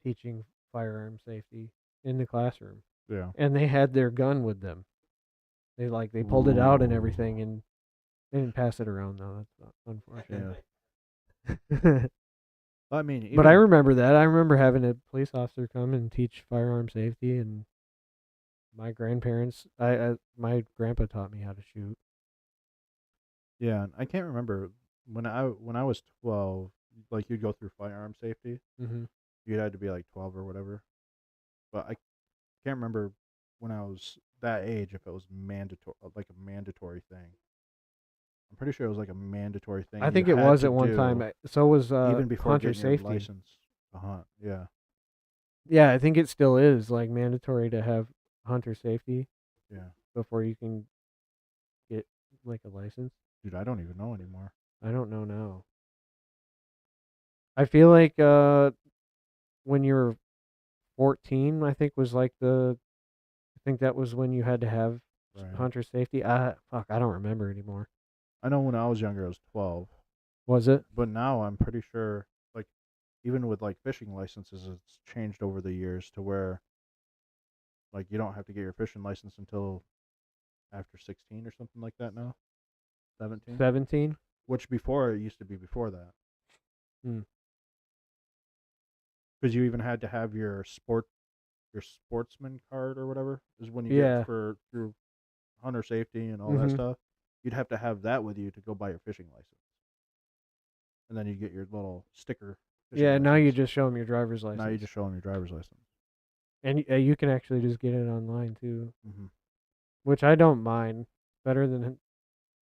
teaching firearm safety in the classroom, yeah. and they had their gun with them. They pulled it out and Ooh. everything, and they didn't pass it around though. That's unfortunate. Yeah. I mean, even, But I remember that. I remember having a police officer come and teach firearm safety, and my grandparents, my grandpa taught me how to shoot. yeah, I can't remember when I was 12. Like, you'd go through firearm safety. Mm-hmm. You had to be like 12 or whatever. But I can't remember when I was that age if it was mandatory, like a mandatory thing. I'm pretty sure it was like a mandatory thing. I you think it had was to at one time. do So was even before hunter getting your safety. license to hunt. Yeah, Yeah, I think it still is like mandatory to have hunter safety yeah. before you can get like a license. Dude, I don't even know anymore. I don't know now. I feel like when you were 14, I think was like I think that was when you had to have Right. hunter safety. Fuck, I don't remember anymore. I know when I was younger, I was 12. Was it? But now I'm pretty sure, like, even with like fishing licenses, it's changed over the years to where, like, you don't have to get your fishing license until after 16 or something like that now. 17? 17? Which before, it used to be before that. Hmm. Because you even had to have your sportsman card or whatever is when you Yeah. get through hunter safety and all Mhm. that stuff. You'd have to have that with you to go buy your fishing license, and then you get your little sticker. Fishing Yeah, now you license. just show them your driver's license. Now you just show them your driver's license. And you can actually just get it online too, Mm-hmm. which I don't mind. Better than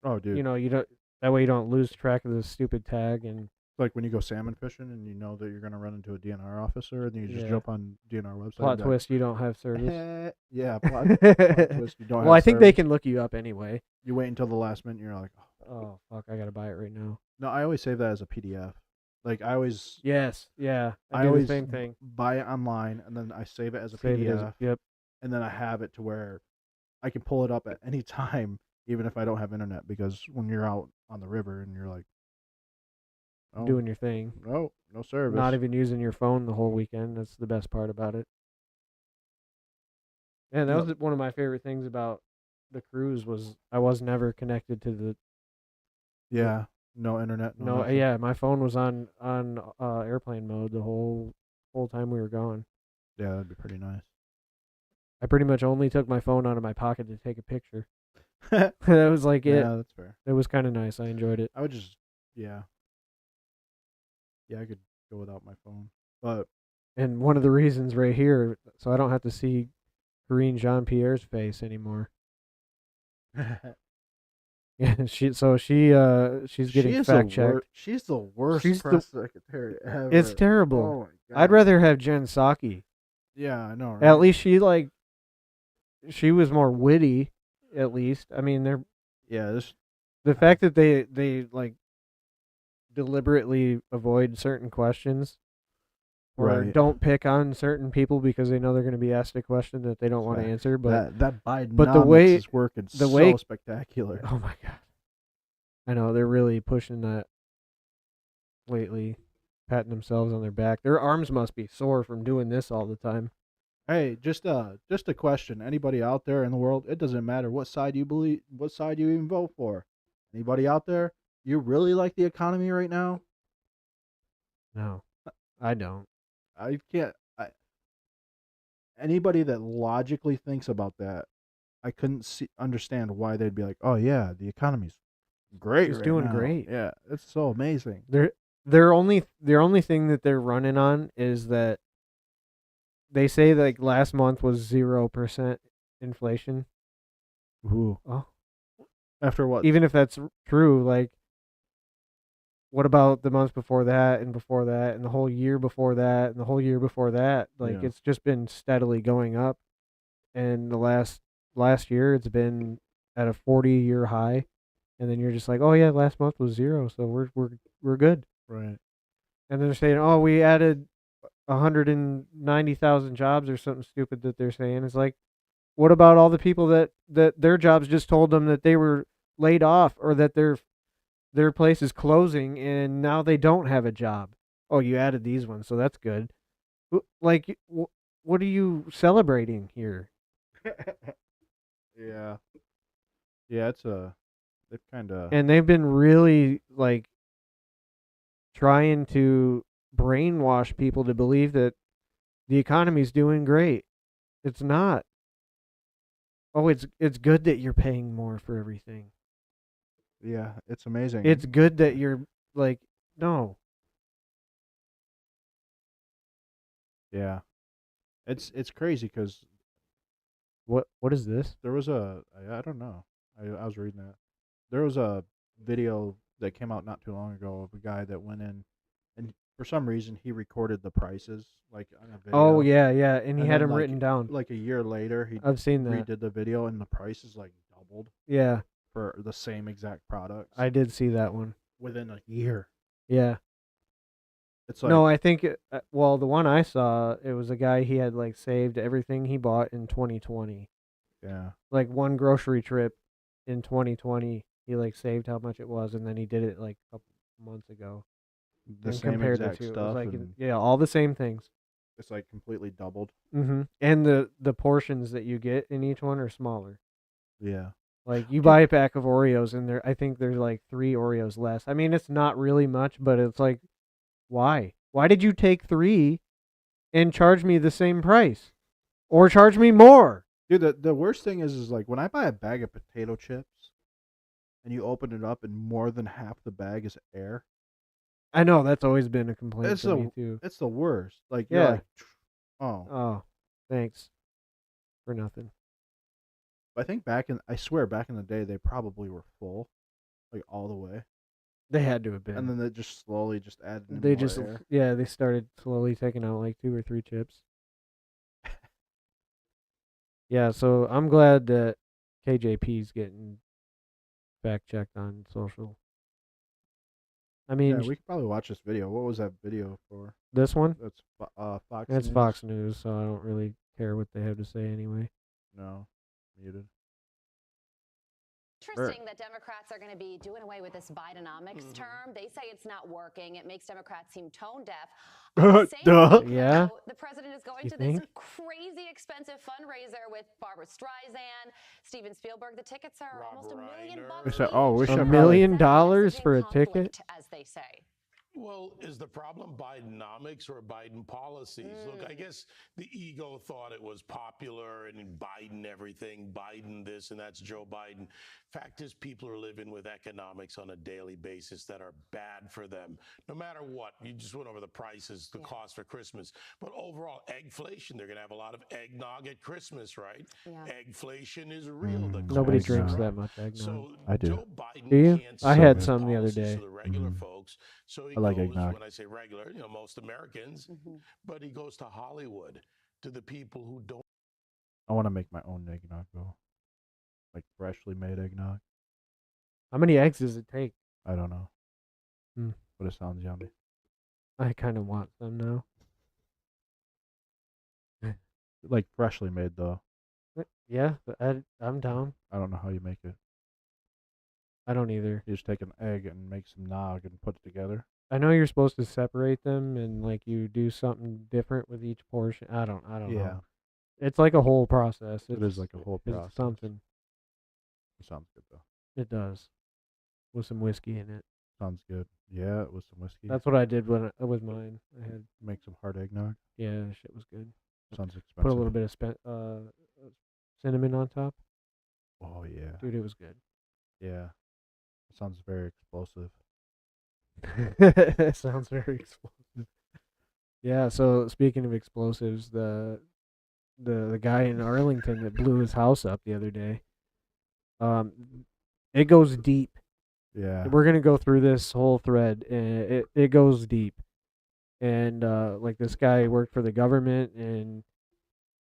Oh, dude. you don't that way you don't lose track of the stupid tag and It's like when you go salmon fishing and you know that you're going to run into a DNR officer, and then you just Yeah. jump on DNR website. plot and be twist you don't have like, service. yeah, plot twist. You don't Well, I have think they service. can look you up anyway. You wait until the last minute, and you're like, oh. Oh fuck, I gotta buy it right now. No, I always save that as a PDF. Like, I always Yes, yeah, I I do always the same thing. buy it online, and then I save it as a Save it PDF, as yep. and then I have it to where I can pull it up at any time, even if I don't have internet. Because when you're out on the river and you're like, oh, Doing your thing, no service. not even using your phone the whole weekend. That's the best part about it. And that Yep. was one of my favorite things about the cruise was I was never connected to the Yeah, no internet. No, no nothing. yeah my phone was on airplane mode the whole time we were gone. Yeah, that'd be pretty nice. I pretty much only took my phone out of my pocket to take a picture. That was like it. Yeah, that's fair. It was kind of nice. I enjoyed it. I would just, yeah, I could go without my phone, but And one of the reasons right here, so I don't have to see Karine Jean-Pierre's face anymore. Yeah, she's getting fact checked. She's the worst She's the- press secretary ever. It's terrible. Oh my god. I'd rather have Jen Psaki. Yeah, I know. Right? At least she was more witty. At least I mean Yeah, this. the fact that they like deliberately avoid certain questions or Right. don't pick on certain people because they know they're going to be asked a question that they don't want to Fact. answer. But that Bidenomics but the way- is working the so way- spectacular. oh my god, I know they're really pushing that lately, patting themselves on their back. Their arms must be sore from doing this all the time. Hey, just a question. Anybody out there in the world? It doesn't matter what side you believe, what side you even vote for. Anybody out there? You really like the economy right now? No, I don't. I can't. Anybody that logically thinks about that, I couldn't understand why they'd be like, "Oh yeah, the economy's great, It's right doing now." great. Yeah, it's so amazing. Their only thing that they're running on is that they say like last month was 0% inflation. Ooh. Oh, After what? even if that's true, like, what about the months before that and before that and the whole year before that and the whole year before that? Like, Yeah. it's just been steadily going up, and the last year it's been at a 40-year high, and then you're just like, oh yeah, last month was 0, so we're good. Right. And they're saying, oh, we added 190,000 jobs or something stupid that they're saying. It's like, what about all the people that their jobs just told them that they were laid off or that their place is closing and now they don't have a job. Oh, you added these ones, so that's good. Like, what are you celebrating here? Yeah. Yeah, they've kind of. And they've been really like trying to brainwash people to believe that the economy's doing great. It's not. Oh, it's good that you're paying more for everything. Yeah, it's amazing. It's good that you're like, no. Yeah, it's crazy because What is this? there was I don't know. I was reading that. There was a video that came out not too long ago of a guy that went in, and for some reason he recorded the prices like on a video. Oh yeah, yeah, and he And had then, them written down. Like a year later, he I've seen that. redid the video, and the prices like doubled Yeah, for the same exact products I did see that one. within a year. Yeah. It's like No, I think well, the one I saw, it was a guy he had like saved everything he bought in 2020. yeah, Like one grocery trip in 2020, he like saved how much it was and then he did it like a couple months ago the and same compared exact the two. It stuff, was like and yeah, all the same things. it's like completely doubled. Mhm. And the portions that you get in each one are smaller. Yeah, Like you buy a pack of Oreos and I think there's like 3 Oreos less. I mean, it's not really much, but it's like why? Why did you take 3 and charge me the same price? Or charge me more? dude. The worst thing is like when I buy a bag of potato chips, and you open it up, and more than half the bag is air. I know that's always been a complaint It's for me too. it's the worst. Like you're Yeah. like, oh. Oh, thanks for nothing. I think I swear back in the day they probably were full, like all the way, They had to have been. and then they just slowly just added in they more just air. yeah, they started slowly taking out like 2 or 3 chips. Yeah, so I'm glad that KJP's getting fact checked on social. I mean, Yeah, we could probably watch this video. What was that video for? this one, That's Fox. it's News? Fox News, so I don't really care what they have to say anyway. No, muted. Interesting that Democrats are going to be doing away with this Bidenomics term. They say it's not working. It makes Democrats seem tone deaf. On the same Duh. week, Yeah. though, the president is going You to think? this crazy expensive fundraiser with Barbara Streisand, Steven Spielberg. The tickets are almost $1 million. We said, oh, we each. should $1 probably- million Messaging for a conflict, ticket? as they say. Well, is the problem Bidenomics or Biden policies? Look, I guess the ego thought it was popular and Biden everything, Biden this, and that's Joe Biden. Fact is, people are living with economics on a daily basis that are bad for them. No matter what, you just went over the prices, the cost for Christmas. But overall, eggflation, they're going to have a lot of eggnog at Christmas, right? Yeah. Eggflation is real. The Nobody costs drinks are that up. much eggnog. So I do. Joe Biden Do you? can't I set had the some the other policies day. for the regular folks. So he I like goes, eggnog. when I say regular, most Americans, but he goes to Hollywood, to the people who don't. I want to make my own eggnog though, like freshly made eggnog. How many eggs does it take? I don't know, Hmm. but it sounds yummy. I kind of want some now. Like freshly made though. Yeah, but I'm down. I don't know how you make it. I don't either. You just take an egg and make some nog and put it together. I know you're supposed to separate them and like you do something different with each portion. I don't Yeah. know. It's like a whole process. It is like a whole it's process. something. It sounds good though. It does. With some whiskey in it. Sounds good. Yeah, with some whiskey. That's what I did with mine. I had Make some hard eggnog. yeah, shit was good. Sounds expensive. Put a little bit of cinnamon on top. Oh yeah. Dude, it was good. Yeah. Sounds very explosive. It sounds very explosive. Yeah, so speaking of explosives, the guy in Arlington that blew his house up the other day. It goes deep. Yeah. We're gonna go through this whole thread, and it goes deep. And like this guy worked for the government, and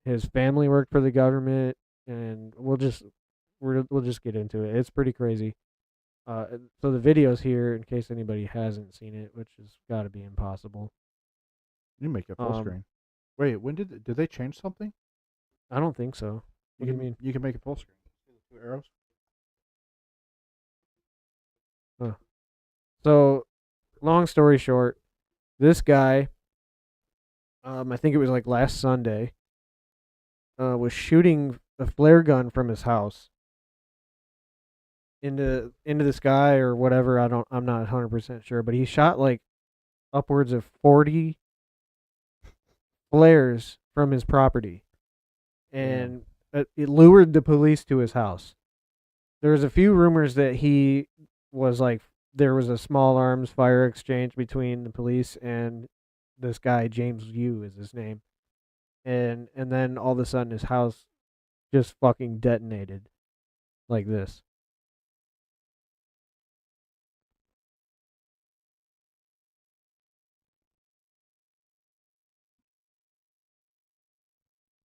his family worked for the government, and we'll just get into it. It's pretty crazy. So the video's here in case anybody hasn't seen it, which has got to be impossible. You make it full screen. Wait, when did they change something? I don't think so. What do you mean? You can make it full screen. See the 2 arrows? So, long story short, this guy, I think it was like last Sunday, was shooting a flare gun from his house into the sky or whatever. I'm not 100% sure, but he shot like upwards of 40 flares from his property, and it lured the police to his house. There was a few rumors that he was like there was a small arms fire exchange between the police and this guy James Yu is his name, and then all of a sudden his house just fucking detonated like this.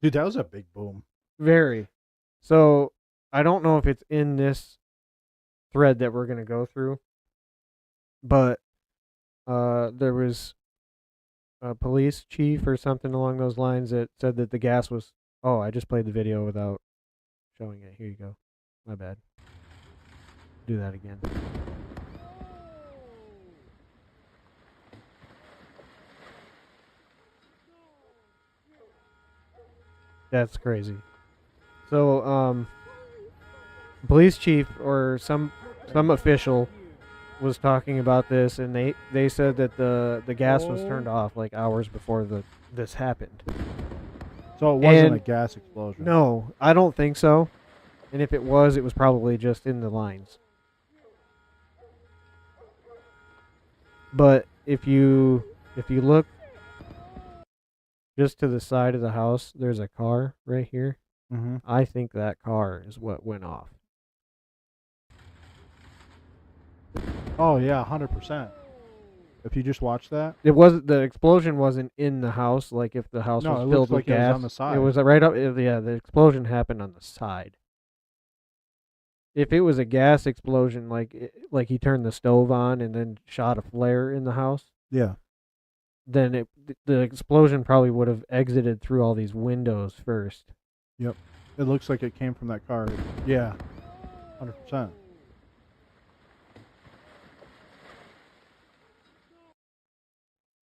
Dude, that was a big boom. Very. So I don't know if it's in this thread that we're gonna go through, but there was a police chief or something along those lines that said that the gas was. Oh, I just played the video without showing it. Here you go. My bad. Do that again. That's crazy. So, police chief or some official was talking about this, and they said that the gas was turned off like hours before this happened. So it wasn't And- a gas explosion. No, I don't think so. And if it was probably just in the lines. But if you look just to the side of the house, there's a car right here. Mm-hmm. I think that car is what went off. Oh yeah, 100%. If you just watch that, The explosion wasn't in the house. Like if the house No, it was looks filled with like it was gas, on the side. It was right up. Yeah, the explosion happened on the side. If it was a gas explosion, like he turned the stove on and then shot a flare in the house, yeah, then the explosion probably would have exited through all these windows first. it looks like it came from that car. Yeah, 100%.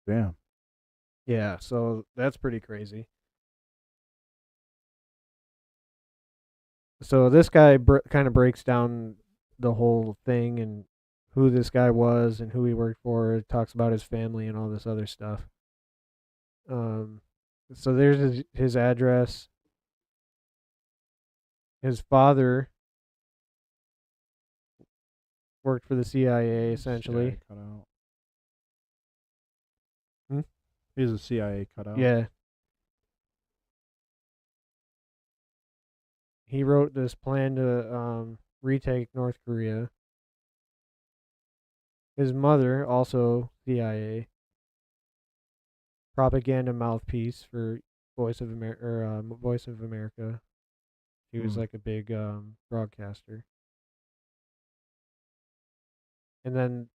Damn. Yeah, so that's pretty crazy. So this guy kind of breaks down the whole thing and who this guy was and who he worked for. Talks about his family and all this other stuff. So there's his address. His father worked for the CIA essentially. CIA cutout. Hmm? He's a CIA cutout. Yeah. He wrote this plan to retake North Korea. His mother, also CIA, propaganda mouthpiece for Voice of America. He was like a big broadcaster. And then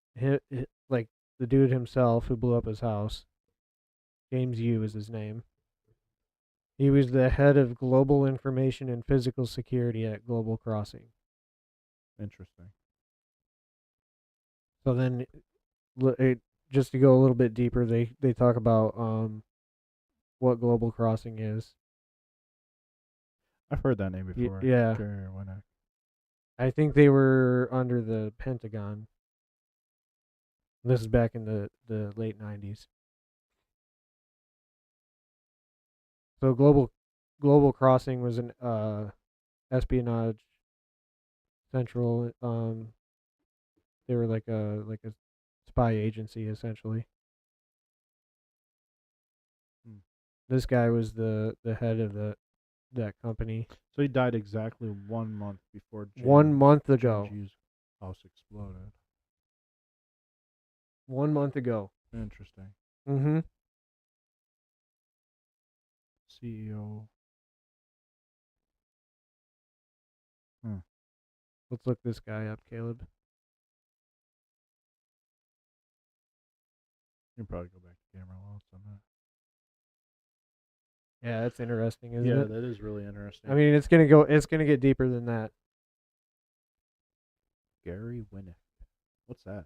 like the dude himself who blew up his house, James Yu is his name. He was the head of global information and physical security at Global Crossing. Interesting. So then, just to go a little bit deeper, they talk about what Global Crossing is. I've heard that name before. Yeah. Sure, why not? I think they were under the Pentagon. This is back in the late 90s. So Global Crossing was an espionage central. They were like a spy agency essentially. This guy was the head of that company. So he died exactly 1 month before 1 month ago. James Yu's house exploded. 1 month ago. Interesting. Mm-hmm. CEO. Let's look this guy up, Caleb. You can probably go back to camera while it's on that. Yeah, that's interesting, isn't Yeah, it? that is really interesting. I mean, it's gonna get deeper than that. Gary Winnick. What's that?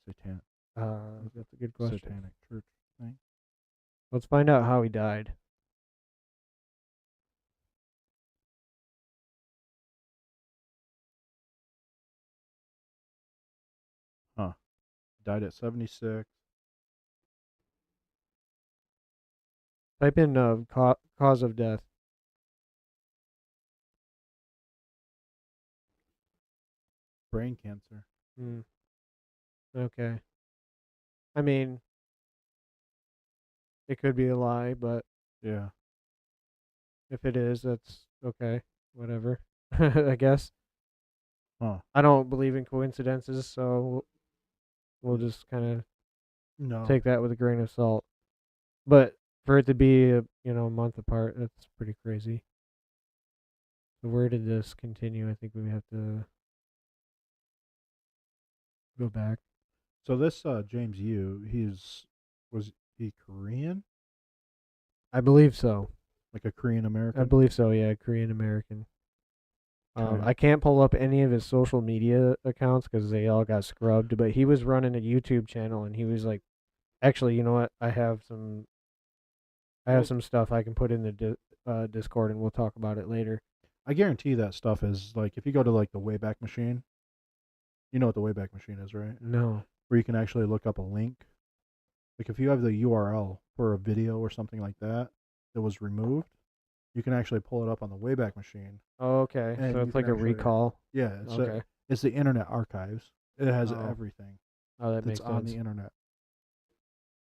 That's a good question. Satanic church thing. Let's find out how he died. Huh. Died at 76. Type in cause of death. Brain cancer. Hmm. Okay. I mean, it could be a lie, but Yeah. if it is, that's okay. Whatever. I guess. Huh. I don't believe in coincidences, so we'll just kind of No. take that with a grain of salt. But for it to be a month apart, that's pretty crazy. So where did this continue? I think we have to go back. So this James Yu, was he Korean? I believe so. Like a Korean American? I believe so. Yeah, Korean American. Okay. I can't pull up any of his social media accounts because they all got scrubbed. But he was running a YouTube channel, and he was like, "Actually, you know what? I have some stuff I can put in the Discord, and we'll talk about it later." I guarantee that stuff is like if you go to like the Wayback Machine, you know what the Wayback Machine is, right? No. Where you can actually look up a link. Like if you have the URL for a video or something like that that was removed, you can actually pull it up on the Wayback Machine. Oh, okay. And So you it's like can a actually- recall. Yeah, Okay. it's the Internet Archives. It has Oh. everything Oh, that that's makes on sense. the internet.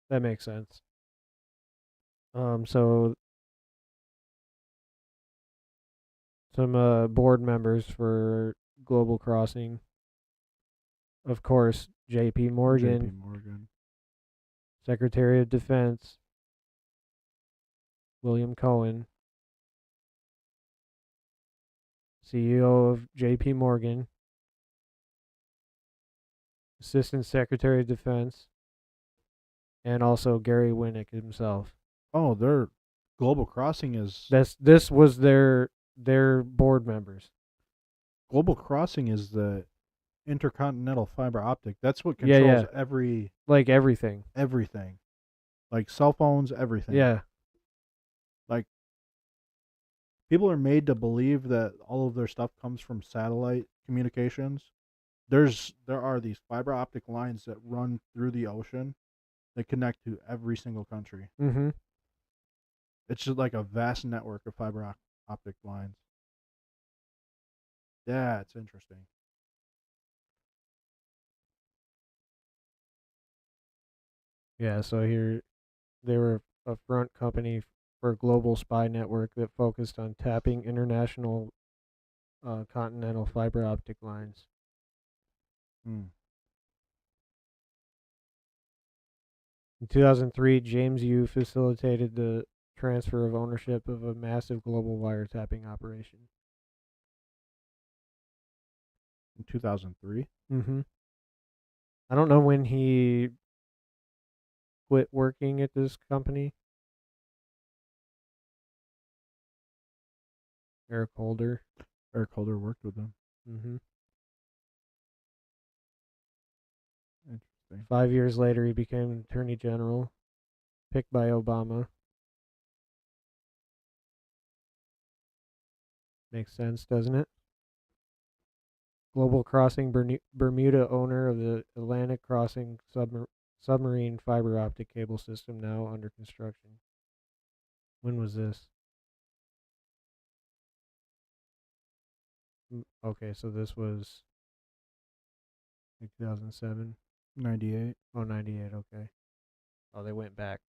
That makes sense. So some board members for Global Crossing. Of course, J.P. Morgan, J.P. Morgan. Secretary of Defense, William Cohen, CEO of J.P. Morgan, Assistant Secretary of Defense, and also Gary Winnick himself. Oh, their Global Crossing is This was their board members. Global Crossing is the intercontinental fiber optic. That's what Yeah, controls yeah. Like everything. everything. Like cell phones, everything. Yeah. Like people are made to believe that all of their stuff comes from satellite communications. There are these fiber optic lines that run through the ocean that connect to every single country. Mm-hmm. It's just like a vast network of fiber optic lines. Yeah, it's interesting. Yeah, so here they were a front company for a global spy network that focused on tapping international continental fiber optic lines. Hmm. In 2003, James Yu facilitated the transfer of ownership of a massive global wiretapping operation. In 2003. Mm-hmm. I don't know when he quit working at this company. Eric Holder. Eric Holder worked with them. Mm-hmm. Interesting. 5 years later, he became Attorney General, picked by Obama. Makes sense, doesn't it? Global Crossing Bermuda, owner of the Atlantic Crossing submarine fiber optic cable system, now under construction. When was this? Okay, so this was like 2007. 98. Oh, 98, okay. Oh, they went back.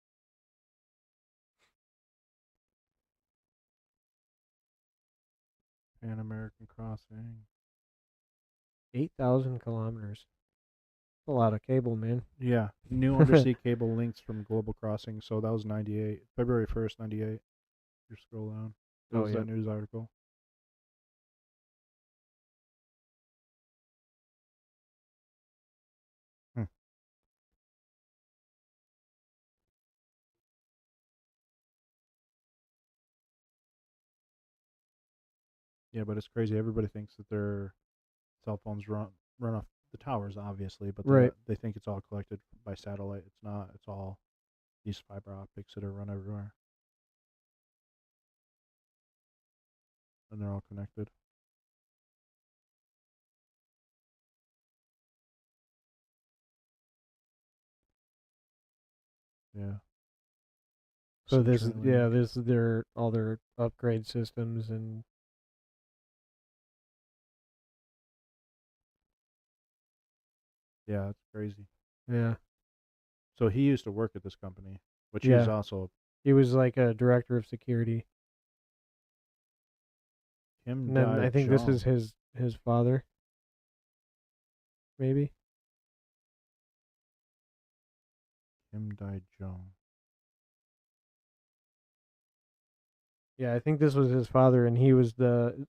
Pan American Crossing. 8,000 kilometers. That's a lot of cable, man. Yeah, new undersea cable links from Global Crossing. So that was 98. February 1st, 98. You scroll down. That Oh, was yeah. that news article. Yeah, but it's crazy. Everybody thinks that their cell phones run off the towers, obviously, but Right. they think it's all collected by satellite. It's not. It's all these fiber optics that are run everywhere, and they're all connected. Yeah. So this is CenturyLink. this is their all their upgrade systems and Yeah, that's crazy. yeah. So he used to work at this company, which he's Yeah. also He was like a director of security. Kim And then I think this Dae-jung. is his father. Maybe. Kim Dae-jung. Yeah, I think this was his father, and he was the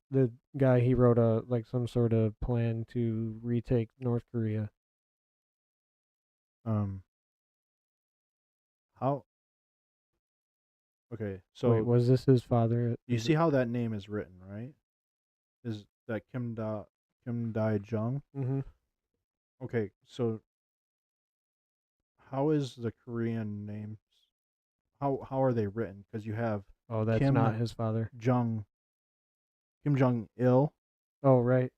guy. He wrote a like some sort of plan to retake North Korea. How? Okay, so Wait, was this his father? you Is see how that name is written, right? Is that Kim Dae-jung? Mm-hmm. Okay, so how is the Korean names? How are they written? Because you have Oh, that's Kim not his father. Jong Kim Jong Il. Oh, right.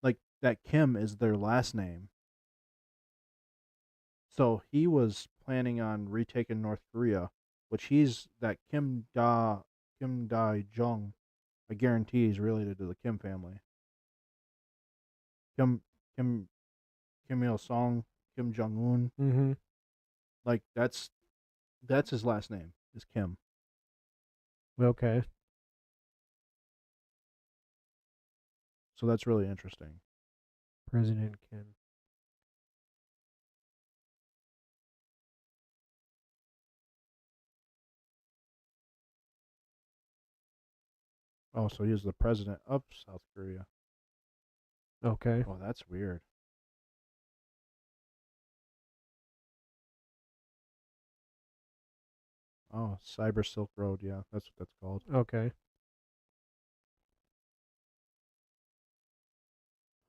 Like that Kim is their last name. So he was planning on retaking North Korea, which he's that Kim Dae Jung. I guarantee he's related to the Kim family. Kim Kim Kim Il Sung, Kim Jong Un. Mm-hmm. Like that's his last name is Kim. Okay. So that's really interesting. President Kim. Oh, so he is the president of South Korea. Okay. Oh, that's weird. Oh, Cyber Silk Road. Yeah, that's what that's called. Okay.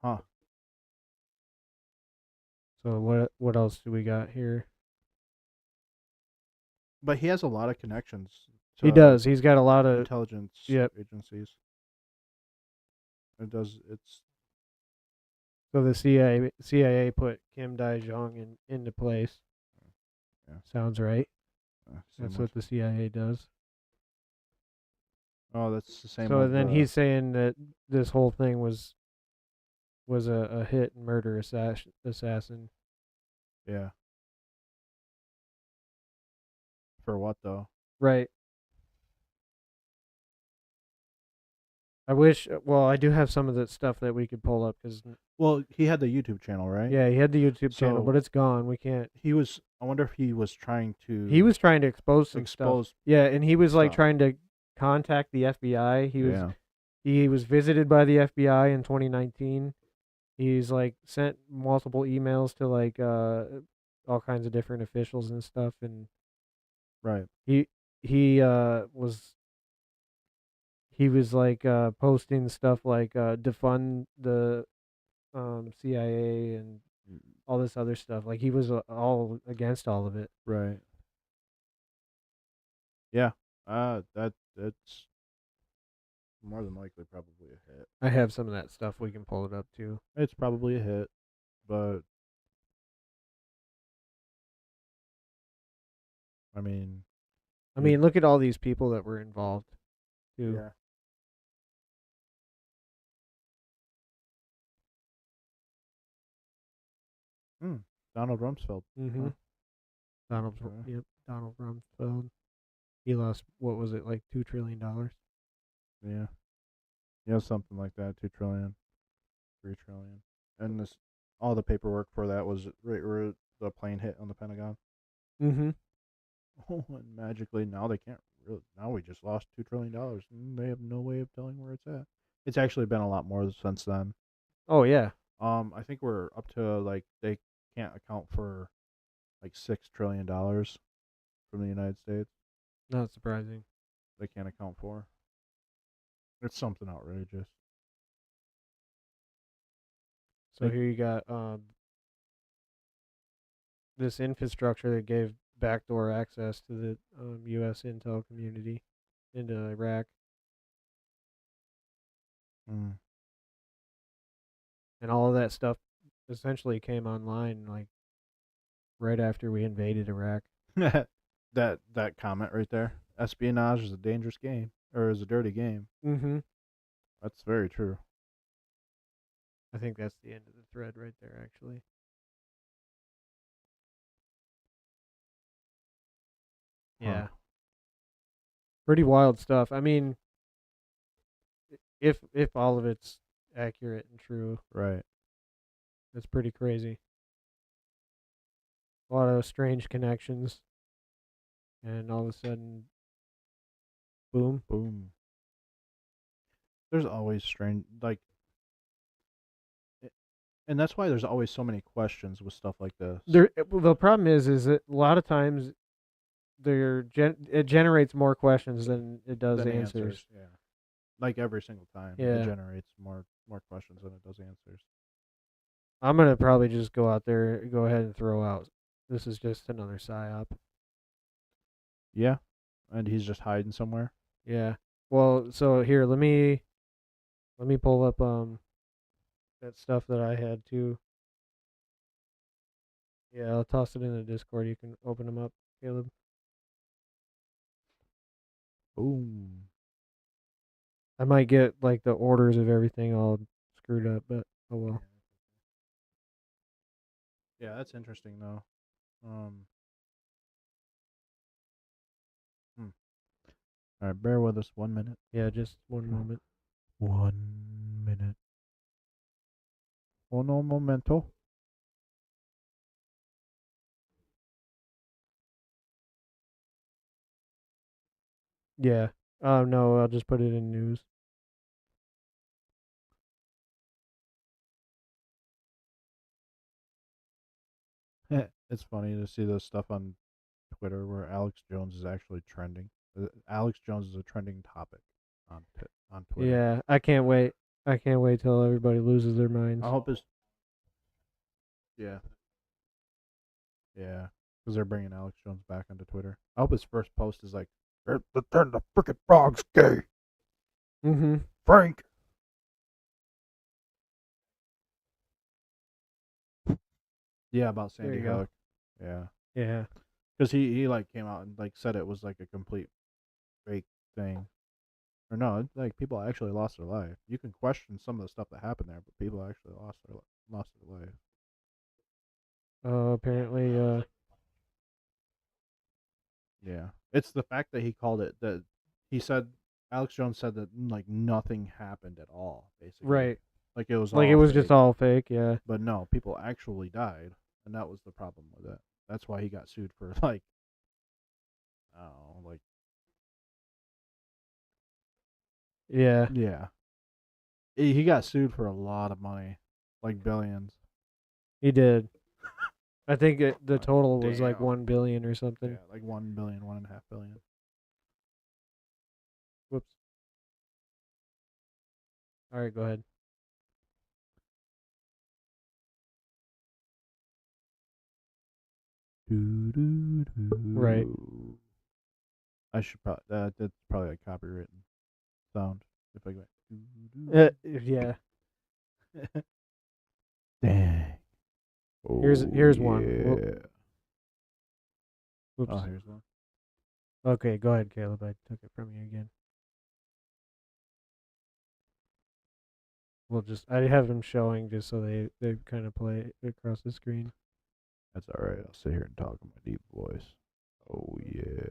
Huh. So what else do we got here? But he has a lot of connections to He does. He's got a lot of intelligence Yep. agencies. It does. It's So the CIA put Kim Dae-jung into place. Yeah. Sounds right. same That's with- what the CIA does. Oh, that's the same. So with then the- he's saying that this whole thing was a hit and murder assassin. Yeah. For what though? Right. I wish. Well, I do have some of the stuff that we could pull up because Well, he had the YouTube channel, right? yeah, he had the YouTube channel, So- but it's gone. We can't. He was. I wonder if he was trying to. He was trying to expose some stuff. expose. Yeah, and he was like stuff. trying to contact the FBI. Yeah. He was visited by the FBI in 2019. He's like sent multiple emails to like all kinds of different officials and stuff, and Right. he was like posting stuff like defund the CIA and all this other stuff. Like he was all against all of it. Right. Yeah. That's more than likely probably a hit. I have some of that stuff. We can pull it up too. It's probably a hit, but I mean, I mean, look at all these people that were involved too. yeah. Donald Rumsfeld. Mm-hmm. Huh. Donald. Okay. Yep. Donald Rumsfeld. He lost what was it like $2 trillion? Yeah. Yeah, something like that. 2 trillion, 3 trillion, and this all the paperwork for that was right where the plane hit on the Pentagon. Mm-hmm. Oh, and magically now they can't. Really, now we just lost $2 trillion. And they have no way of telling where it's at. It's actually been a lot more since then. Oh yeah. I think we're up to like they can't account for like $6 trillion from the United States. Not surprising. They can't account for. It's something outrageous. So Like- here you got this infrastructure that gave backdoor access to the U.S. intel community into Iraq, Mm. and all of that stuff essentially came online like right after we invaded Iraq. that comment right there. Espionage is a dangerous game, or is a dirty game. Mm-hmm. That's very true. I think that's the end of the thread right there, actually. Yeah. Pretty wild stuff. I mean, if all of it's accurate and true, Right. it's pretty crazy. A lot of strange connections, and all of a sudden, boom. Boom. There's always strange, like, and that's why there's always so many questions with stuff like this. The problem is that a lot of times it generates more questions than it does Than answers. Yeah. Like every single time, Yeah. it generates more questions than it does answers. I'm gonna probably just go out there, go ahead and throw out. This is just another psyop. Yeah, and he's just hiding somewhere. Yeah. Well, so here, let me pull up that stuff that I had too. Yeah, I'll toss it in the Discord. You can open them up, Caleb. Boom. I might get like the orders of everything all screwed up, but oh well. Yeah, that's interesting though. All right, bear with us 1 minute. Yeah, just one moment. 1 minute. Uno momento. Yeah. No, I'll just put it in news. It's funny to see this stuff on Twitter where Alex Jones is actually trending. Alex Jones is a trending topic on Twitter. Yeah, I can't wait. I can't wait till everybody loses their minds. I hope his. Yeah. Yeah, because they're bringing Alex Jones back onto Twitter. I hope his first post is like, "Turn the frickin' frogs gay, Mm-hmm. Frank." Yeah, about There Sandy you go. Hook. Yeah, Yeah. because he like came out and like said it was like a complete fake thing. Or no, like people actually lost their life. You can question some of the stuff that happened there, but people actually lost their life. Apparently, Yeah, it's the fact that he called it that he said Alex Jones said that like nothing happened at all, basically. right. Like it was Like all it was fake. just all fake. Yeah. But no, people actually died, and that was the problem with it. That's why he got sued for like, I don't know, like Yeah. yeah, he got sued for a lot of money, like billions. He did. I think the total was like Damn. 1 billion or something. Yeah, like 1 billion, 1.5 billion. Whoops. All right, go ahead. Right. I should probably that's probably a copywritten sound if I go. Yeah. Dang. Here's one. Whoop. Yeah. Whoops. Oh, here's one. Okay, go ahead, Caleb. I took it from you again. I have them showing just so they kind of play across the screen. That's all right. I'll sit here and talk in my deep voice. Oh yeah.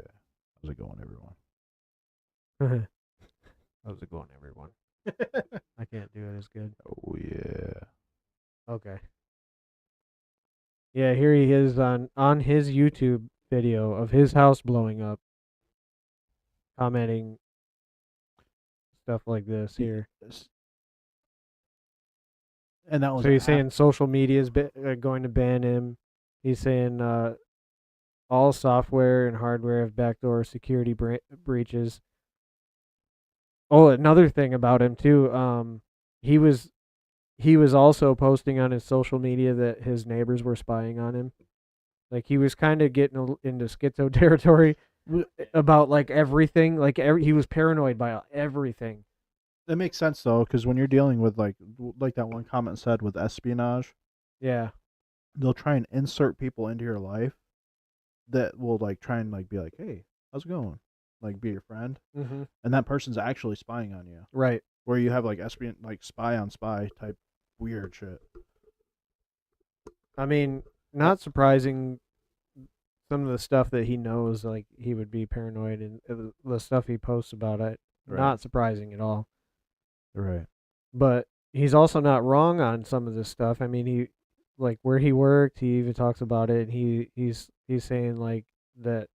How's it going, everyone? How's it going, everyone? I can't do it as good. Oh yeah. Okay. Yeah, here he is on his YouTube video of his house blowing up, commenting stuff like this here. And that was So he's saying social media is going to ban him. He's saying all software and hardware have backdoor security breaches. Oh, another thing about him too. He was he was also posting on his social media that his neighbors were spying on him. Like he was kind of getting into schizo territory about like everything. Like he was paranoid by everything. That makes sense though, because when you're dealing with like that one comment said with espionage, Yeah. they'll try and insert people into your life that will like try and like be like, hey, how's it going? Like be your friend, Mm-hmm. and that person's actually spying on you. Right. Where you have like like spy on spy type weird shit. I mean, not surprising. Some of the stuff that he knows, like he would be paranoid, and the stuff he posts about it, Right. not surprising at all. Right. But he's also not wrong on some of this stuff. I mean, he like where he worked, he even talks about it. And he's saying like that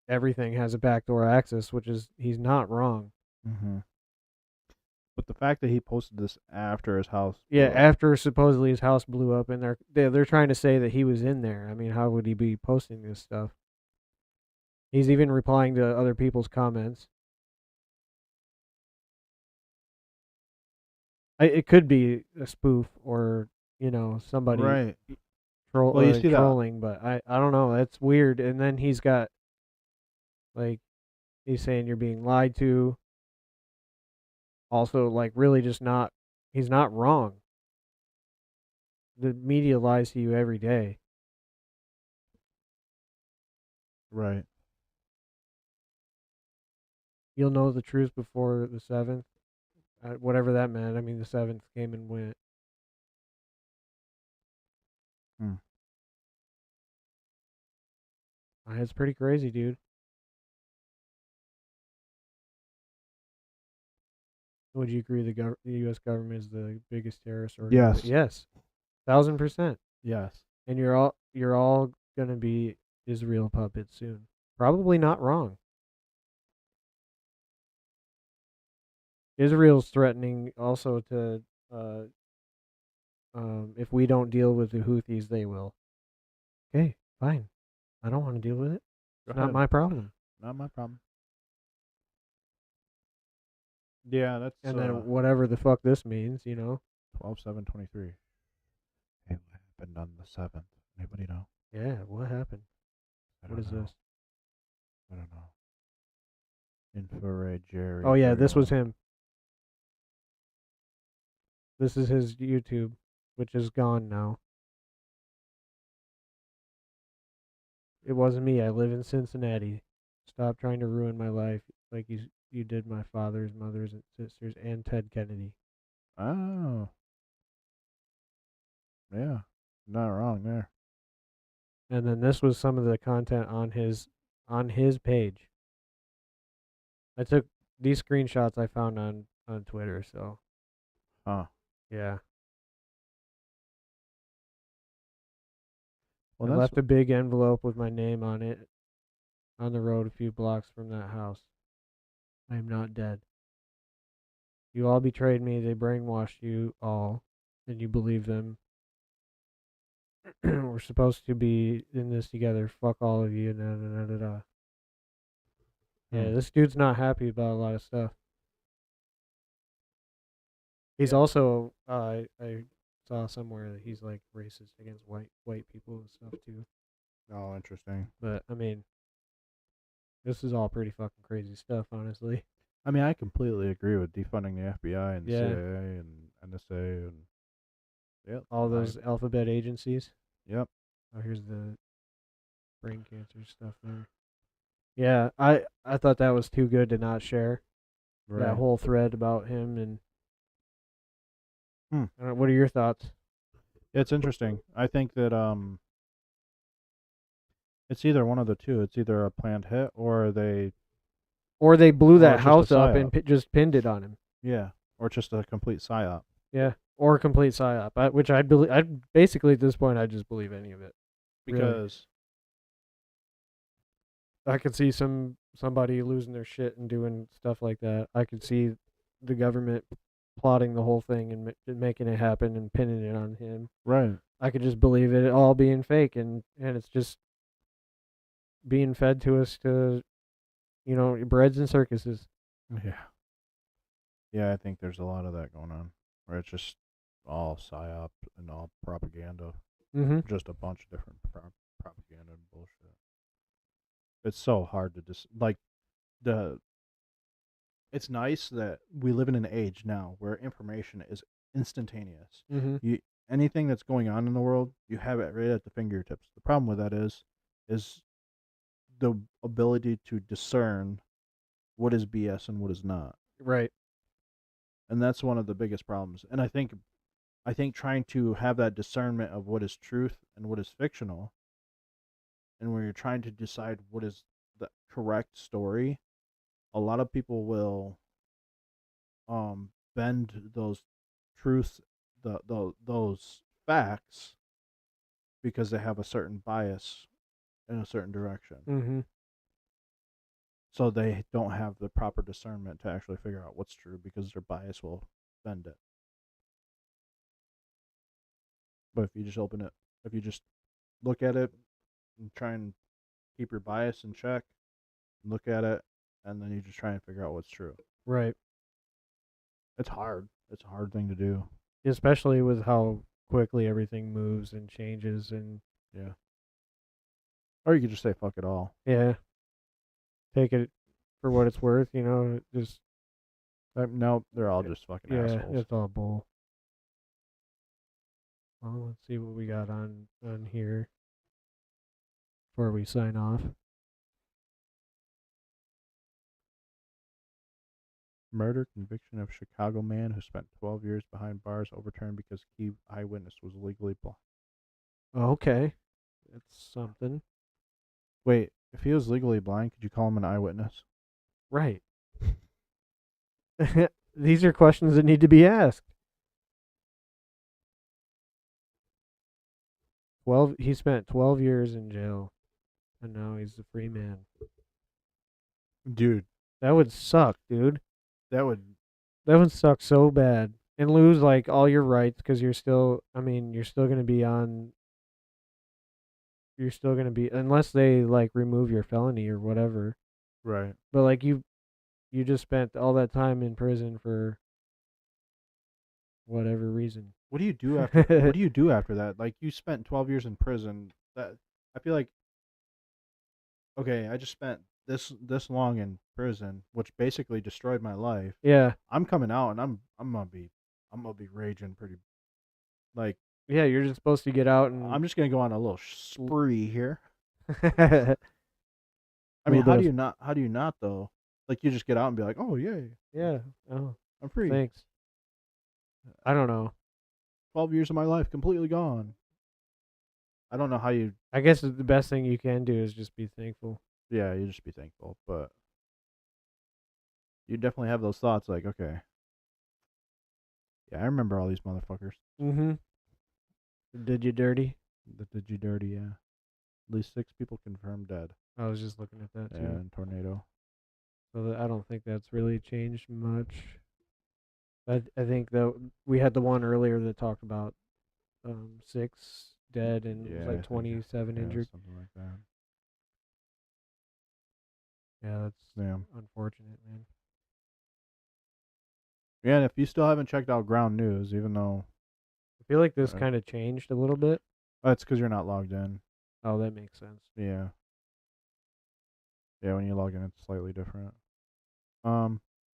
everything has a backdoor access, which is he's not wrong. Mm-hmm. But the fact that he posted this after his house, Yeah, after supposedly his house blew up, and they're trying to say that he was in there. I mean, how would he be posting this stuff? He's even replying to other people's comments. It could be a spoof or somebody right? Well, you see that- trolling, but I don't know. That's weird. And then he's got like he's saying you're being lied to. Also, like really just not. He's not wrong. The media lies to you every day. Right. You'll know the truth before the 7th. Whatever that meant. I mean, the 7th came and went. It's pretty crazy, dude. Would you agree the U.S. government is the biggest terrorist organization? Yes. 1,000%. Yes. And you're all gonna be Israel puppets soon. Probably not wrong. Israel's threatening also to, if we don't deal with the Houthis, they will. Okay, fine. I don't want to deal with it. It's not my problem. Not my problem. Yeah, that's And then whatever the fuck this means, 12/7/23. Hey, what happened on the 7th? Anybody know? Yeah, what happened? What is this? I don't know. Infrared Jerry. Oh yeah, this was him. This is his YouTube, which is gone now. It wasn't me. I live in Cincinnati. Stop trying to ruin my life like you did my father's, mothers, and sisters, and Ted Kennedy. Oh. Yeah, not wrong there. And then this was some of the content on his page. I took these screenshots I found on Twitter, so. Huh. Yeah. Well, I left a big envelope with my name on it on the road a few blocks from that house. I am not dead. You all betrayed me. They brainwashed you all, and you believe them. We're supposed to be in this together. Fuck all of you. Da, da, da, da, da. Yeah, this dude's not happy about a lot of stuff. He's also, I saw somewhere that he's like racist against white people and stuff too. Oh, interesting. But I mean, this is all pretty fucking crazy stuff, honestly. I mean, I completely agree with defunding the FBI and Yeah. CIA and NSA and all those alphabet agencies. Yep. Oh, here's the brain cancer stuff there. Yeah, I thought that was too good to not share. Right. That whole thread about him and. What are your thoughts? It's interesting. I think that it's either one of the two. It's either a planned hit or they blew that it's just a house up psyop. and just pinned it on him. Yeah, or just a complete psyop. Yeah, or a complete psyop. Which I believe. I basically at this point I just believe any of it Because I could see somebody losing their shit and doing stuff like that. I could see the government plotting the whole thing and making it happen and pinning it on him. right. I could just believe it all being fake and it's just being fed to us to, breads and circuses. Yeah. Yeah, I think there's a lot of that going on. where it's just all psyop and all propaganda, Mm-hmm. just a bunch of different propaganda and bullshit. It's so hard to the. It's nice that we live in an age now where information is instantaneous. Mm-hmm. You anything that's going on in the world, you have it right at the fingertips. The problem with that is the ability to discern what is BS and what is not. Right. And that's one of the biggest problems. And I think trying to have that discernment of what is truth and what is fictional, and when you're trying to decide what is the correct story, a lot of people will bend those truths, those facts, because they have a certain bias in a certain direction. Mm-hmm. So they don't have the proper discernment to actually figure out what's true because their bias will bend it. But if you just look at it and try and keep your bias in check, look at it, and then you just try and figure out what's true. Right. It's hard. It's a hard thing to do. Especially with how quickly everything moves and changes, and Yeah. Or you could just say fuck it all. yeah, take it for what it's worth. Just No, they're all just fucking yeah, assholes. it's all bull. Well, let's see what we got on here before we sign off. Murder conviction of Chicago man who spent 12 years behind bars overturned because key eyewitness was legally blind. Okay, that's something. Wait, if he was legally blind, could you call him an eyewitness? Right. These are questions that need to be asked. He spent 12 years in jail, and now he's a free man. Dude, That would suck, dude. that would. That would suck so bad, and lose like all your rights because you're still. I mean, you're still gonna be on. You're still gonna be, unless they like remove your felony or whatever. Right. But like you just spent all that time in prison for whatever reason. What do you do after? What do you do after that? Like you spent 12 years in prison. That I feel like. Okay, I just spent this long in prison, which basically destroyed my life. Yeah. I'm coming out and I'm gonna be raging pretty. Like Yeah, you're just supposed to get out and. I'm just gonna go on a little spree here. I I mean, how do you not though? Like you just get out and be like, oh yay, Yeah. Oh, I'm free. thanks. I don't know. 12 years of my life completely gone. I don't know how you. I guess the best thing you can do is just be thankful. Yeah, you just be thankful, but you definitely have those thoughts like, okay, yeah, I remember all these motherfuckers Mm-hmm. Did you dirty? that did you dirty. Yeah, at least 6 people confirmed dead. I was just looking at that too. Yeah, in tornado. So I don't think that's really changed much. I think that we had the one earlier that talked about 6 dead and it was Yeah, I like think, 27 yeah, injured. something like that. Yeah, that's Yeah. unfortunate, man. Yeah, and if you still haven't checked out Ground News, even though I feel like this Uh, kind of changed a little bit. that's because you're not logged in. Oh, that makes sense. Yeah. Yeah, when you log in, it's slightly different.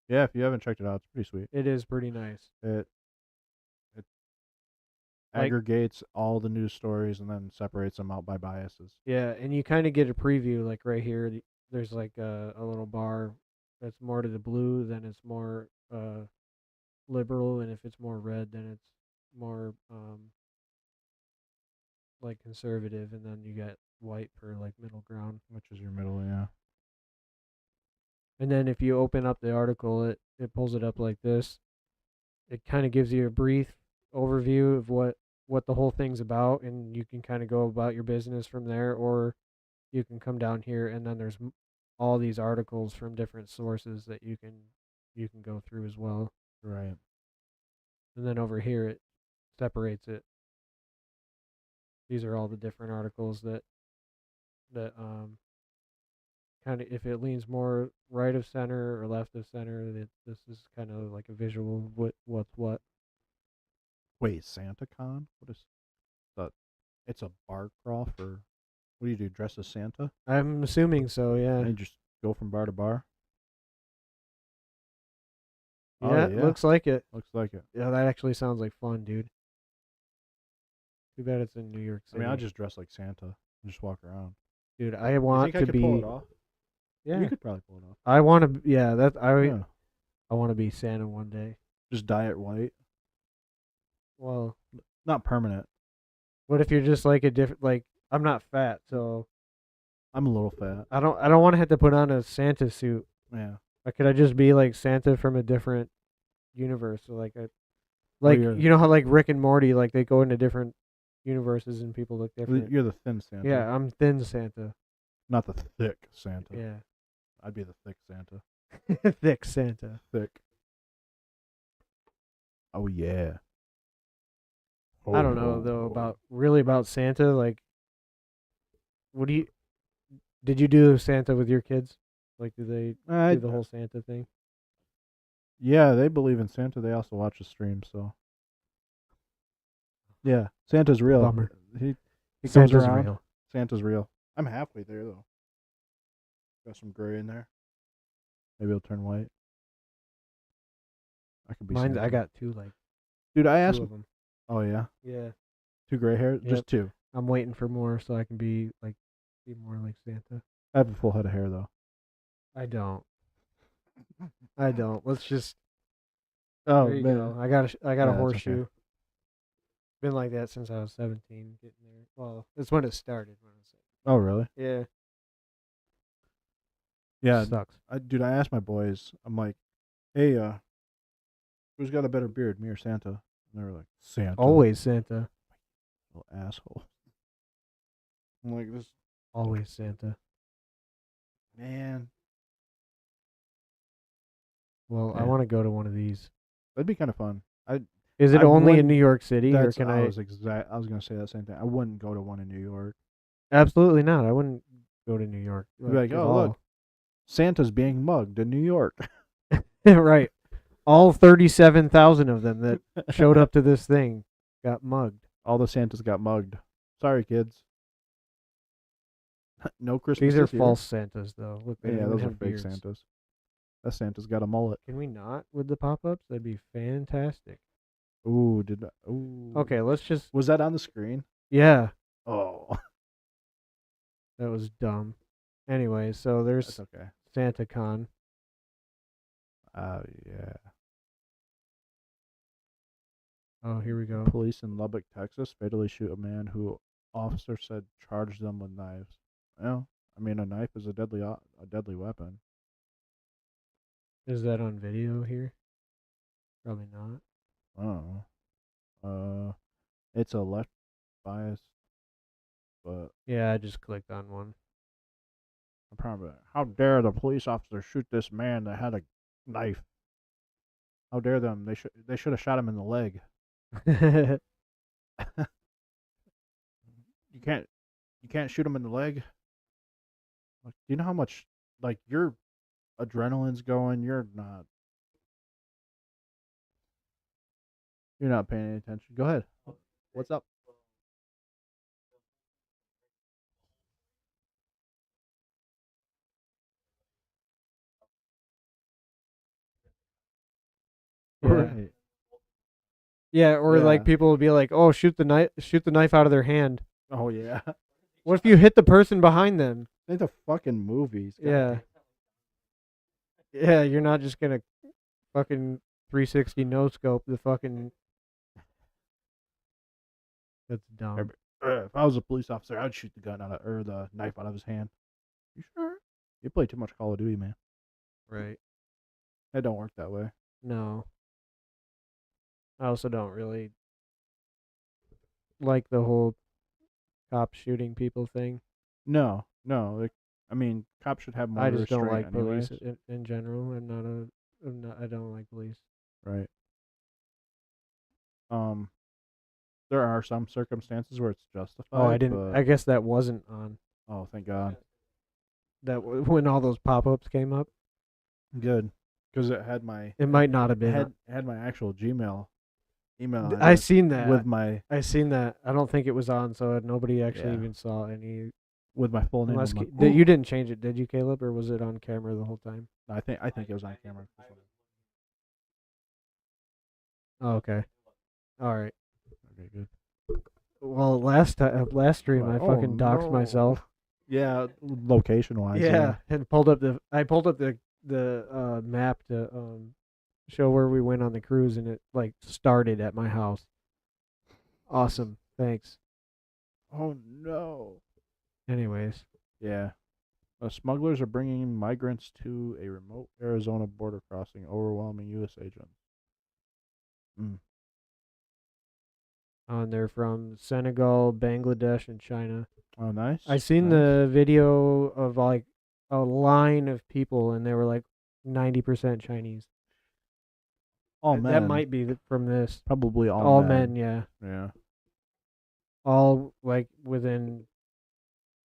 Yeah, if you haven't checked it out, it's pretty sweet. It is pretty nice. It Like- aggregates all the news stories and then separates them out by biases. Yeah, and you kind of get a preview. Like right here, there's like a little bar that's more to the blue, then it's more liberal, and if it's more red, then it's more like conservative, and then you got white for like middle ground. Which is your middle, yeah. And then if you open up the article, it pulls it up like this. It kind of gives you a brief overview of what the whole thing's about, and you can kind of go about your business from there, or you can come down here, and then there's all these articles from different sources that you can go through as well. Right. And then over here it separates it. These are all the different articles that kind of, if it leans more right of center or left of center, this is kind of like a visual of what's what. Wait, SantaCon? What is that? It's a bar crawl for. What do you do? Dress as Santa? I'm assuming so. Yeah. And you just go from bar to bar? Oh, Yeah, yeah. looks like it. Looks like it. Yeah, that actually sounds like fun, dude. Too bad it's in New York I City. mean, I just dress like Santa and just walk around. dude, I You want think I to could be. pull it off? Yeah, You could probably pull it off. I want to. Yeah, that Yeah. I want to be Santa one day. Just dye it white. Well, Not permanent. what if you're just like a different? Like, I'm not fat, so I'm a little fat. I don't want to have to put on a Santa suit. Yeah. Like, could I just be like Santa from a different universe? So like you're- you know how like Rick and Morty, like they go into different universes and people look different. You're the thin Santa. Yeah, I'm thin Santa. Not the thick Santa. Yeah, I'd be the thick Santa. thick Santa. Thick. Oh, yeah. I don't know though about Santa. Like, what did you do Santa with your kids? Like, do they do the whole Santa thing? Yeah, they believe in Santa. They also watch the stream, so. Yeah, Santa's real. Bummer. He comes Santa's around. real. Santa's real. I'm halfway there, though. Got some gray in there. Maybe it'll turn white. I could be Mine, Santa. I got two, like Dude, I two asked. of them. Oh, yeah? Yeah, 2 gray hairs? Yep. Just 2. I'm waiting for more so I can be more like Santa. I have a full head of hair, though. I don't. I don't. Let's just. Oh, There you man. go. I got a Yeah, that's okay. horseshoe. Been like that since I was 17. Getting there. Well, that's when it started. When I was Oh, really? yeah. Yeah. Sucks. Dude, I asked my boys, I'm like, hey, who's got a better beard, me or Santa? And they were like, Santa. Always Santa. Little asshole. I'm like, this, Always Santa. man, Well, I Yeah. want to go to one of these. that'd be kind of fun. Is it I only in wouldn't- New York City, or That's, can I I? was going to say that same thing. I wouldn't go to one in New York. Absolutely not. I wouldn't go to New York. You'd be like, at oh, look, all. Santa's being mugged in New York. Right. All 37,000 of them that showed up to this thing got mugged. All the Santas got mugged. Sorry, kids. No Christmas These are this year. false Santas, though. Look, they Yeah, don't even those are have fake beards. Santas. That Santa's got a mullet. Can we not with the pop-ups? That'd be fantastic. Ooh, ooh. Okay, let's just. Was that on the screen? Yeah, Oh, that was dumb. Anyway, so there's that's okay. SantaCon. Yeah. Oh, here we go. Police in Lubbock, Texas, fatally shoot a man who officer said charged them with knives. Well, I mean, a knife is a deadly weapon. Is that on video here? Probably not. Oh, it's a left bias, but Yeah, I just clicked on one. I'm probably. How dare the police officer shoot this man that had a knife? How dare them? They should have shot him in the leg. You can't shoot him in the leg. Like, do you know how much like your adrenaline's going? You're not paying any attention. Go ahead. What's up? Yeah. Right. Yeah, or Yeah. like people would be like, "Oh, shoot the knife out of their hand." Oh yeah. What if you hit the person behind them? Think the fucking movies. God Yeah. Yeah, you're not just gonna fucking 360 no scope the fucking. That's dumb. If I was a police officer, I'd shoot the gun or the knife out of his hand. You sure? You play too much Call of Duty, man. Right. It don't work that way. No. I also don't really like the whole cop shooting people thing. No. Like, I mean, cops should have more I just don't restraint like police anyways. in general. I don't like police. Right. There are some circumstances where it's justified. Oh, I didn't. but- I guess that wasn't on. oh, thank God. When all those pop-ups came up. Good, because it had my It might not have been. had my actual Gmail email I address seen that. with my I seen that. I don't think it was on, so nobody actually Yeah. even saw any. full name. Unless I'm like, you didn't change it, did you, Caleb, or was it on camera the whole time? I think it was on camera. Oh, okay. All right. Okay, good. Well, last stream I Oh, fucking doxed no. myself. Yeah, location wise. Yeah, and pulled up the map to show where we went on the cruise, and it like started at my house. Awesome. Thanks. Oh no. Anyways, Yeah. Smugglers are bringing migrants to a remote Arizona border crossing, overwhelming U.S. agents. they're from Senegal, Bangladesh, and China. Oh, nice. I seen nice. the video of like a line of people, and they were like 90% Chinese. All That men. might be from this. Probably All men, yeah. Yeah. All like within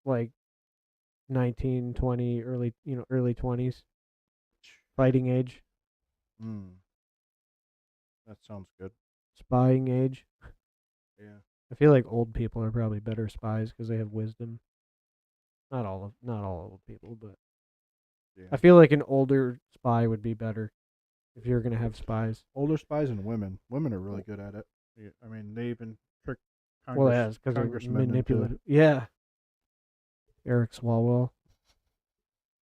like 19, 20, early 20s, fighting age, That sounds good. spying age. Yeah. I feel like old people are probably better spies because they have wisdom. Not all old people, but Yeah. I feel like an older spy would be better if you're gonna have spies. Older spies and women. Women are really good at it. Yeah, I mean, they even trick Well, yeah, because they're congressmen into manipulative. Yeah. Eric Swalwell.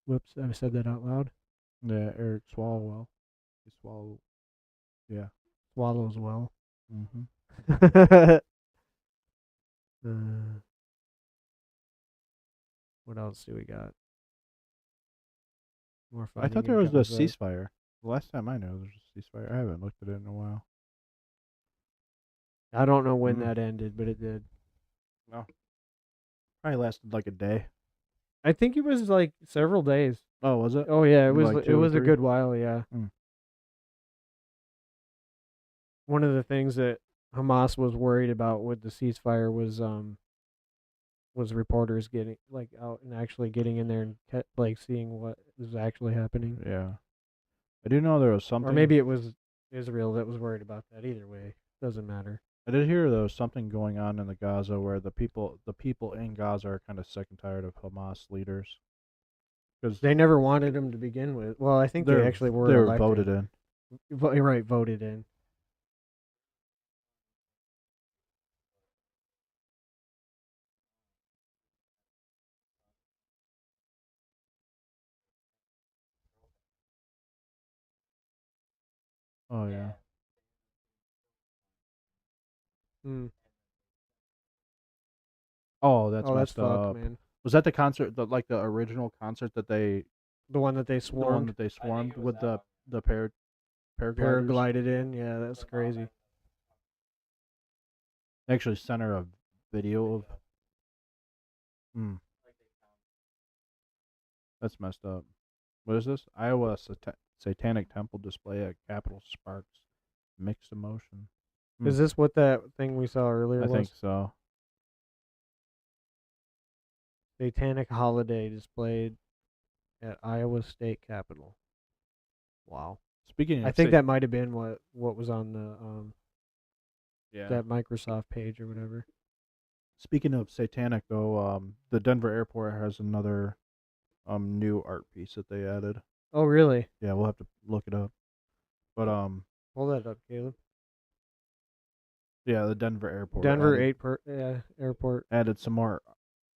Whoops, I said that out loud. Yeah, Eric Swalwell. He swallowed. Yeah. Swallows well. Mm-hmm. What else do we got? More I thought fighting there in was a Gaza. ceasefire. The last time I knew, there was a ceasefire. I haven't looked at it in a while. I don't know when Mm. that ended, but it did. No. Probably lasted like a day. I think it was like several days. Oh, was it? Oh yeah, it Maybe was. like It 2 or was a 3? good while. Yeah. Mm. One of the things that Hamas was worried about with the ceasefire was reporters getting like out and actually getting in there and like seeing what is actually happening. Yeah. I do know there was something. Or maybe it was Israel that was worried about that. Either way, doesn't matter. I did hear there was something going on in the Gaza where the people in Gaza are kind of sick and tired of Hamas leaders. Because They never wanted him to begin with. Well, I think they actually were they were elected. voted in. Right, voted in. Oh yeah. Mm. Oh, that's Oh, that's messed fucked, up. man. Was that the concert, the original concert that they The one that they the one swarmed, that they swarmed with the paragliders? paraglided in. Yeah, that's crazy. They actually sent her a video of. That's messed up. What is this? Iowa Satanic Temple display at Capitol sparks mixed emotion. Is this what that thing we saw earlier I was? think so. Satanic holiday displayed at Iowa State Capitol. Wow. Speaking of I think that might have been what was on the yeah. that Microsoft page or whatever. Speaking of satanic, though, the Denver airport has another new art piece that they added. Oh, really? Yeah, we'll have to look it up. But Hold that up, Caleb. yeah, the Denver airport. Airport. Added some more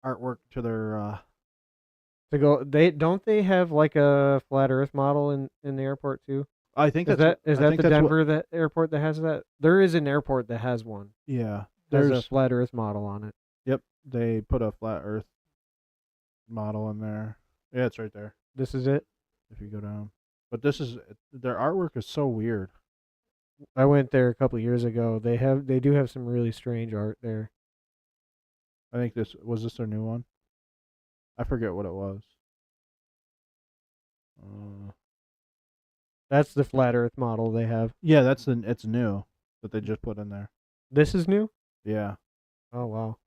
artwork to their. To go, they have like a flat Earth model in the airport too. I think Is that's that the Denver airport that has that? There is an airport that has one. Yeah, There's there's a flat Earth model on it. Yep, they put a flat Earth model in there. Yeah, it's right there. This is it. If you go down, but their artwork is so weird. I went there a couple of years ago. They do have some really strange art there. I think this their new one. I forget what it was. That's the flat Earth model they have. Yeah, it's new that they just put in there. This is new? Yeah, Oh wow.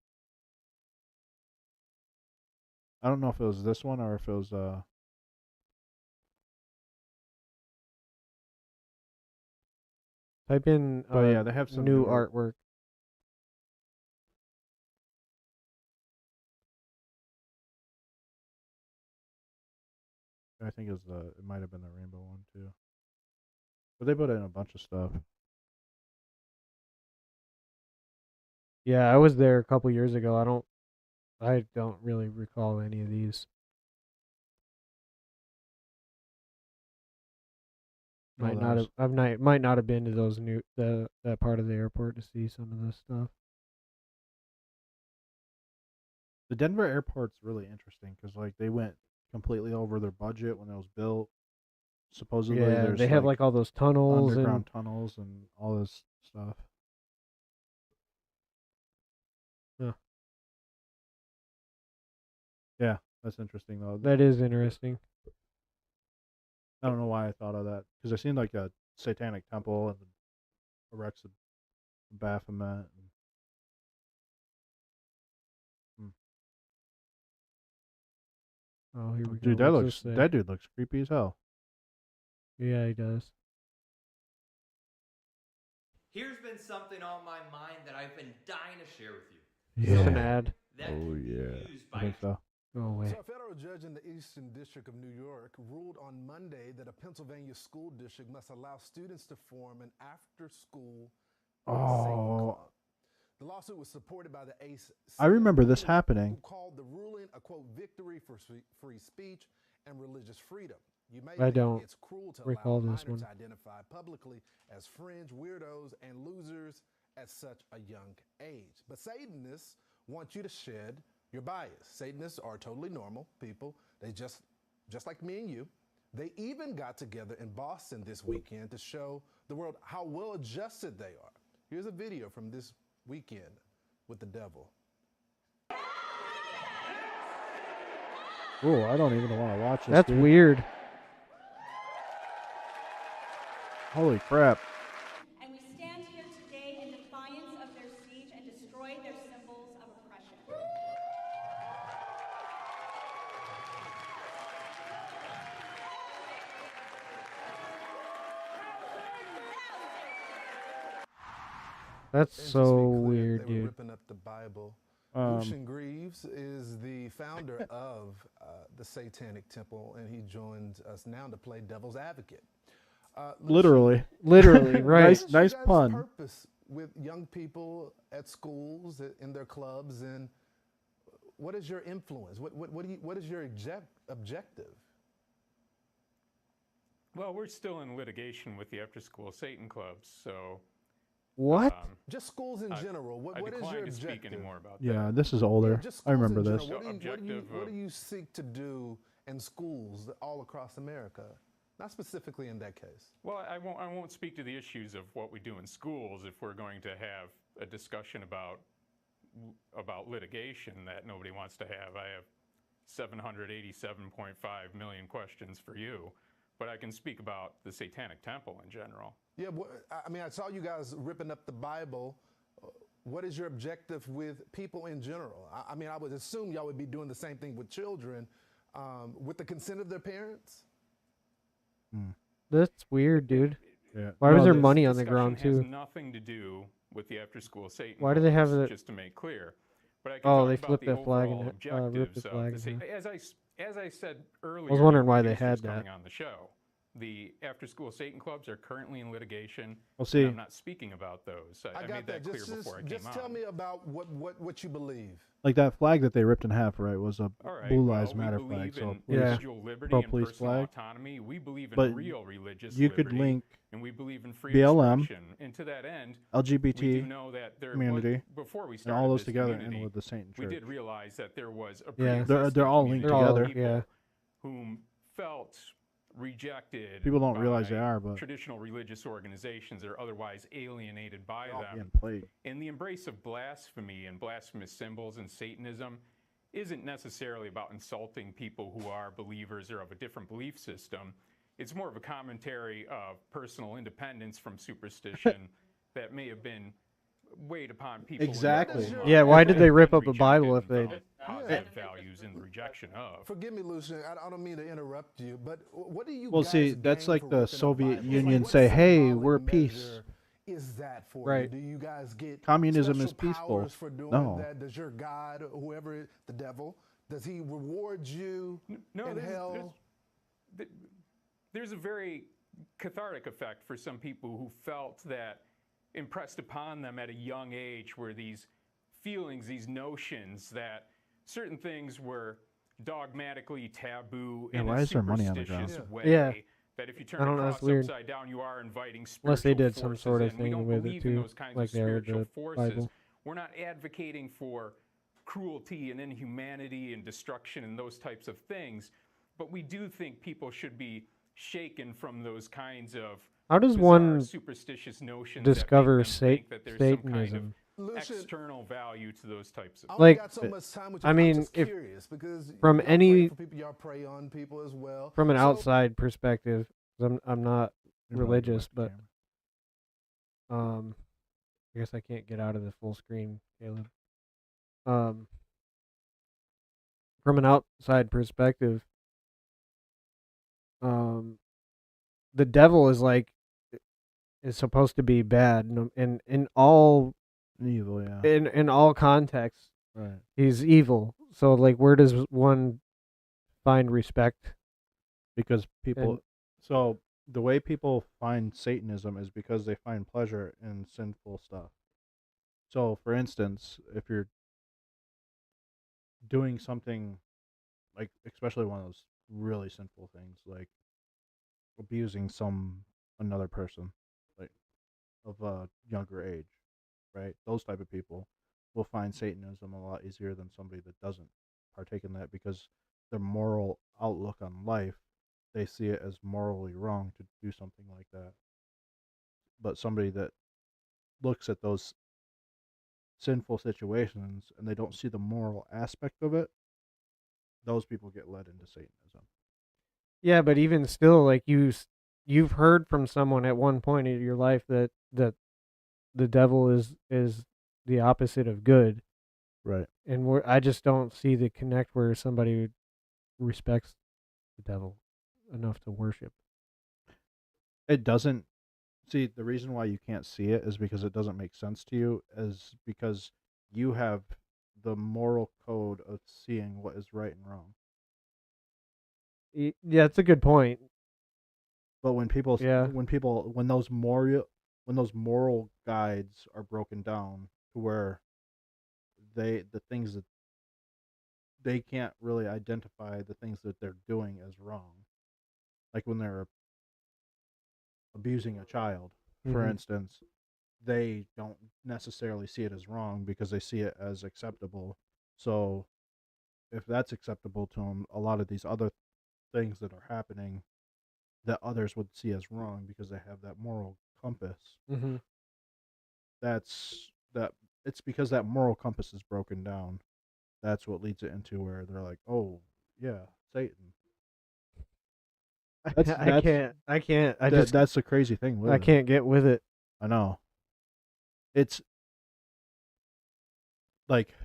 I don't know if it was this one or if it was Type in But yeah, they have some new newer- artwork. I think it might have been the rainbow one too. But they put in a bunch of stuff. Yeah, I was there a couple years ago. I don't really recall any of these. No, Might that not was- have might not have been to those that part of the airport to see some of this stuff. The Denver airport's really interesting because like they went completely over their budget when it was built. Supposedly, Yeah, there's they have like all those tunnels underground and tunnels and all this stuff. Yeah. Yeah, that's interesting though. that is interesting. I don't know why I thought of that because I seen like a satanic temple and the erects of Baphomet. Oh, here we go. Dude, that What's looks this say? that dude looks creepy as hell. Yeah, he does. Here's been something on my mind that I've been dying to share with you. Is this an ad? That can be used I by think so. Go away. So a federal judge in the Eastern District of New York ruled on Monday that a Pennsylvania school district must allow students to form an after-school Satan Oh, club. The lawsuit was supported by the ACLU, I remember this happening. who called the ruling a quote victory for free speech and religious freedom. You may I think don't it's cruel to recall allow this minors one. to identify publicly as fringe weirdos and losers at such a young age. But Satanists want you to shed your bias. Satanists are totally normal people. They just like me and you. They even got together in Boston this weekend to show the world how well adjusted they are. Here's a video from this weekend with the devil. Oh, I don't even want to watch this. That's dude. weird. Holy crap! And we stand here today in defiance of their siege and destroy their symbols of oppression. That's And just to so be clear, weird, they were dude. ripping up the Bible. Um, Lucian Greaves is the founder of the Satanic Temple, and he joins us now to play devil's advocate. Lucian, Literally. Literally, right? Nice- what's nice your guys' pun. purpose with young people at schools, in their clubs, and what is your influence? What is your objective? Well, we're still in litigation with the after-school Satan clubs, so What? Just schools in general. I What is decline your to speak objective? anymore about Yeah, that. this is Yeah, older. just I schools remember in this. general. What Objective do you seek to do in schools all across America? Not specifically in that case. Well, I won't speak to the issues of what we do in schools if we're going to have a discussion about litigation that nobody wants to have. I have 787.5 million questions for you, but I can speak about the Satanic Temple in general. Yeah, I mean, I saw you guys ripping up the Bible. What is your objective with people in general? I mean, I would assume y'all would be doing the same thing with children, with the consent of their parents. That's weird, dude. Yeah. Why was there This money on the discussion ground has too? nothing to do with the after-school Satan. Why do they have clubs, the- Just to make clear. But I can Oh, talk they about flipped the that flag overall and ripped the objectives of flag the in Sa- as I said earlier, wondering why when they Goose was had that. coming on the show. The after-school Satan clubs are currently in litigation. Well, see- and I'm not speaking about those. I got made that clear Just, before I came just on. tell me about what you believe. Like that flag that they ripped in half, right? Was a All right, Blue well, Lives we Matter believe flag. So in Yeah. individual liberty and police personal flag. autonomy. We believe in But real religious you liberty. could link and we believe in free BLM, expression. And to that end, we LGBT do know that there community, was, before we and started all those this together, community, and with the Satan we Church. did realize that there was a Yeah. They're all linked pre-existing They're all- together. people yeah. whom felt rejected. People don't realize they by are, but traditional religious organizations or otherwise alienated by they're all them. being played. And the embrace of blasphemy and blasphemous symbols and Satanism isn't necessarily about insulting people who are believers or of a different belief system. It's more of a commentary of personal independence from superstition that may have been weighed upon people. in their Exactly. own Yeah, lives why did they and rip up a rejected Bible if and they- felt positive values in the rejection of? Forgive me, Lucian. I don't mean to interrupt you, but what do you? Well, guys see, that's gain like for the ripping up Soviet Bibles? Union What say, "Hey, symbolic we're peace." measure is that for Right. you? Do you guys get Communism is special peaceful. powers for doing No. that? Does your God, whoever the devil, does he reward you No, in hell? there's a very cathartic effect for some people who felt that impressed upon them at a young age were these feelings, these notions that certain things were dogmatically taboo Yeah, in why a is there money on the superstitious ground? way. Yeah. That if you I turn don't the know, cross that's weird. upside down, you are inviting Unless they spiritual did some forces sort of in. We thing don't with it believe in too, those kinds like of they are with spiritual the forces. Bible. We're not advocating for cruelty and inhumanity and destruction and those types of things, but we do think people should be shaken from those kinds of How does bizarre, one superstitious notions discover that make them think that there's some kind of Satanism? Lucian, external value to those types of I things. only Like, got so much time with you. I I'm mean, just if curious because from y'all pray any for people, y'all pray on people as well. from an So- outside perspective, 'cause I'm not You're probably religious, going back but to camera. I guess I can't get out of the full screen, Caleb. From an outside perspective, the devil is supposed to be bad, in all Evil, yeah. in all contexts. Right. He's evil. So like, where does one find respect? Because people, And- so the way people find Satanism is because they find pleasure in sinful stuff. So, for instance, if you're doing something like, especially one of those really sinful things, like abusing another person, like of a younger age, right? Those type of people will find Satanism a lot easier than somebody that doesn't partake in that because their moral outlook on life, they see it as morally wrong to do something like that. But somebody that looks at those sinful situations and they don't see the moral aspect of it, those people get led into Satanism. Yeah, but even still, like you've heard from someone at one point in your life that the devil is the opposite of good, Right. and I just don't see the connect where somebody respects the devil enough to worship. It doesn't. See, the reason why you can't see it is because it doesn't make sense to you, is because you have the moral code of seeing what is right and wrong. Yeah, it's a good point. But when people, Yeah. when those moral guides are broken down to where the things that they can't really identify the things that they're doing as wrong, like when they're abusing a child, for Mhm. instance, they don't necessarily see it as wrong because they see it as acceptable. So if that's acceptable to them, a lot of these other things that are happening that others would see as wrong because they have that moral compass, Mm-hmm. it's because that moral compass is broken down. That's what leads it into where they're like, oh yeah, Satan. I can't. That's the crazy thing with I it. can't get with it. I know. It's like,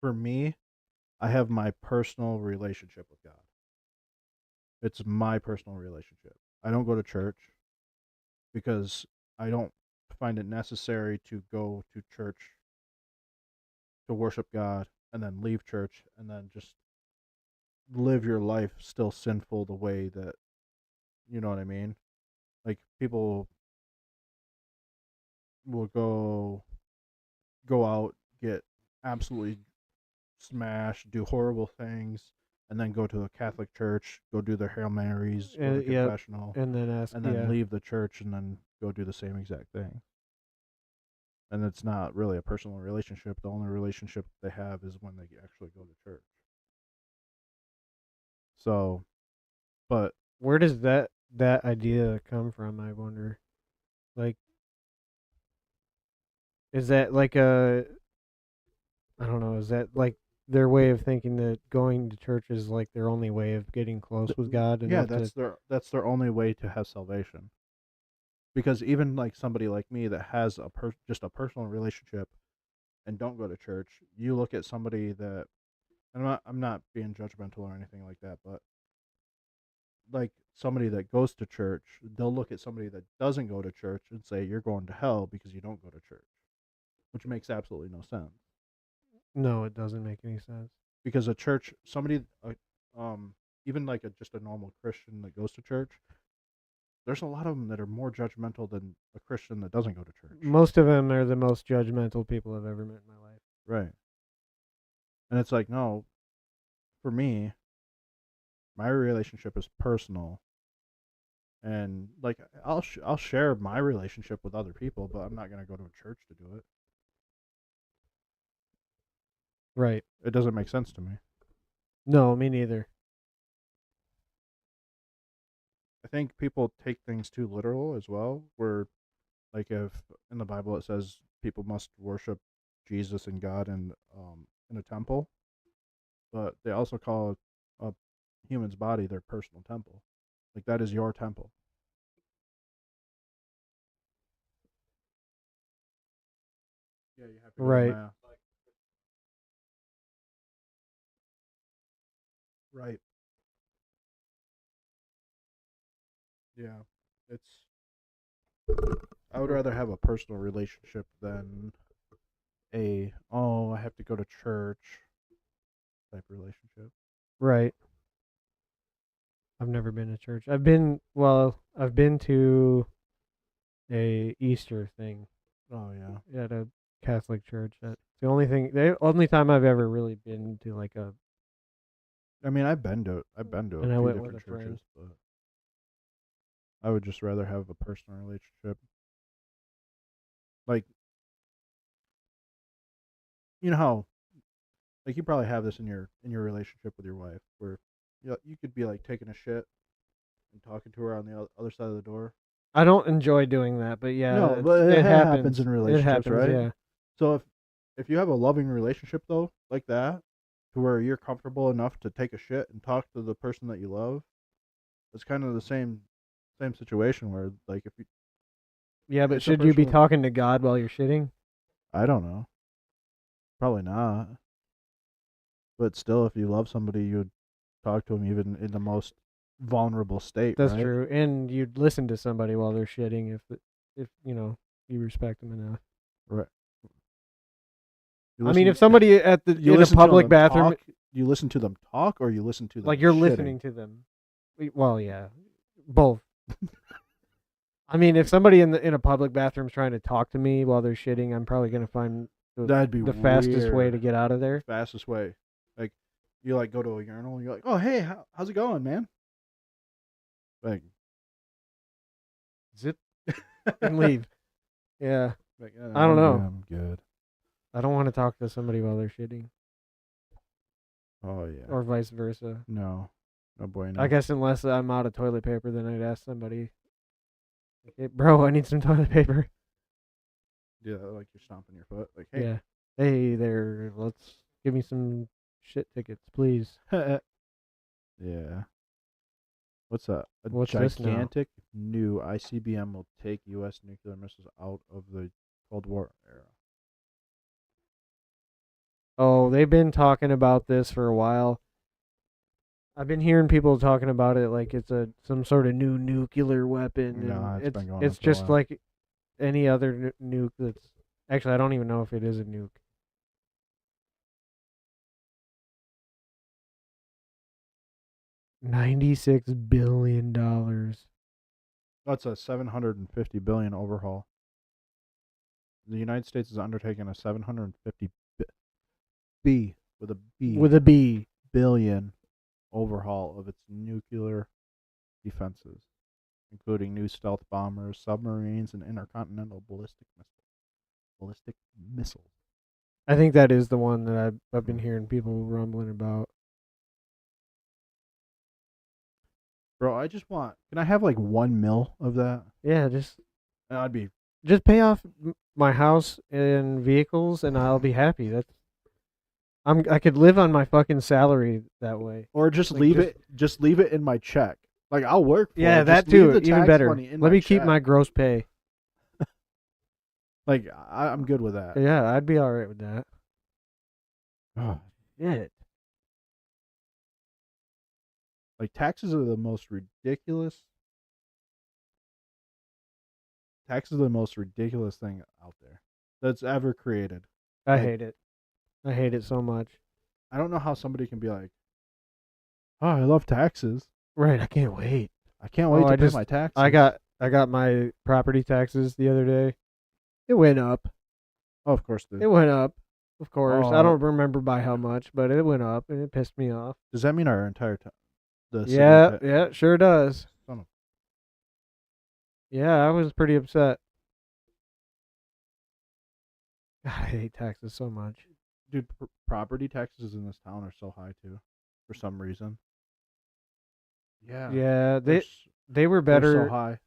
for me, I have my personal relationship with God. It's my personal relationship. I don't go to church because I don't find it necessary to go to church to worship God and then leave church and then just live your life still sinful the way that, you know what I mean? Like, people will go out, get absolutely smashed, do horrible things, and then go to a Catholic church, go do their Hail Marys, go to Yep. confessional, And then and then leave the church and then go do the same exact thing. And it's not really a personal relationship. The only relationship they have is when they actually go to church. So, but Where does that idea come from, I wonder? Like, is that like I don't know, is that like their way of thinking that going to church is like their only way of getting close with God? yeah, enough that's their only way to have salvation. Because even like somebody like me that has just a personal relationship and don't go to church, you look at somebody that, and I'm not being judgmental or anything like that, but like somebody that goes to church, they'll look at somebody that doesn't go to church and say you're going to hell because you don't go to church, which makes absolutely no sense. No, it doesn't make any sense. Because a church, somebody, even like just a normal Christian that goes to church, there's a lot of them that are more judgmental than a Christian that doesn't go to church. Most of them are the most judgmental people I've ever met in my life. Right. And it's like, no, for me, my relationship is personal. And like I'll share my relationship with other people, but I'm not going to go to a church to do it. Right. It doesn't make sense to me. No, me neither. I think people take things too literal as well, where like if in the Bible it says people must worship Jesus and God in a temple, but they also call a human's body their personal temple. Like that is your temple. Yeah, you have to go to Right. mass. Right. Yeah. I would rather have a personal relationship than I have to go to church type relationship. Right. I've never been to church. I've been to a Easter thing Oh yeah. at a Catholic church. That's the only time I've ever really been to like a. I mean, I've been to a And I few went with different a friend. churches, but I would just rather have a personal relationship. Like, you know how, like you probably have this in your relationship with your wife, where you could be like taking a shit and talking to her on the other side of the door. I don't enjoy doing that, but yeah, No, but it happens in It relationships, happens, right? yeah. So if you have a loving relationship though, like that, to where you're comfortable enough to take a shit and talk to the person that you love, it's kind of the same situation where like if you Yeah, but it's a should you be personal- talking to God while you're shitting? I don't know. Probably not. But still, if you love somebody, you would talk to them even in the most vulnerable state, That's right? true. And you'd listen to somebody while they're shitting if you respect them enough. Right. I mean, if somebody in a public bathroom, you listen to them talk, or you listen to them like you're shitting? listening to them. Well, yeah, both. I mean, if somebody in a public bathroom's trying to talk to me while they're shitting, I'm probably gonna find That'd be the fastest way to weird. get out of there. Fastest way. Like you like go to a urinal and you're like, oh hey, how's it going, man? Like Zip and leave. Yeah, like, I don't know. I'm good. I don't want to talk to somebody while they're shitting, Oh yeah. or vice versa. No boy. No. I guess unless I'm out of toilet paper, then I'd ask somebody, hey, bro, I need some toilet paper. Yeah, like you're stomping your foot. Like hey. Yeah. Hey there, let's give me some shit tickets, please. Yeah. What's that? A What's this now? gigantic new ICBM will take U.S. nuclear missiles out of the Cold War era. Oh, they've been talking about this for a while. I've been hearing people talking about it like it's some sort of new nuclear weapon. No, and it's been going on it's for a just while. like any other nuke that's actually I don't even know if it is a nuke. $96 billion. That's a $750 billion overhaul. The United States is undertaking a $750 with a B billion overhaul of its nuclear defenses, including new stealth bombers, submarines, and intercontinental ballistic missiles. I think that is the one that I've been hearing people rumbling about. Bro, I just want. Can I have like 1 mil of that? Yeah, just I'd be. just pay off my house and vehicles, and I'll be happy. I could live on my fucking salary that way. Or just Like, leave just- it. Just leave it in my check. Like I'll work for Yeah, it. that Just leave too. the Even tax better. money in Let me keep check. my gross pay. Like I'm good with that. Yeah, I'd be all right with that. Oh, Shit. Like taxes are the most ridiculous. Taxes are the most ridiculous thing out there that's ever created. I Like, hate it. I hate it so much. I don't know how somebody can be like, "Oh, I love taxes. Right, I can't wait. I can't wait Oh, to I pay just- my taxes." I got my property taxes the other day. It went up. Oh, of course. It went up. Of course. I Oh. don't remember by how much, but it went up and it pissed me off. Does that mean our entire time? Yeah, yeah, it sure does. Son of- Yeah, I was pretty upset. God, I hate taxes so much. Dude, property taxes in this town are so high too, for some reason. Yeah. Yeah, they're they were they're better. so high.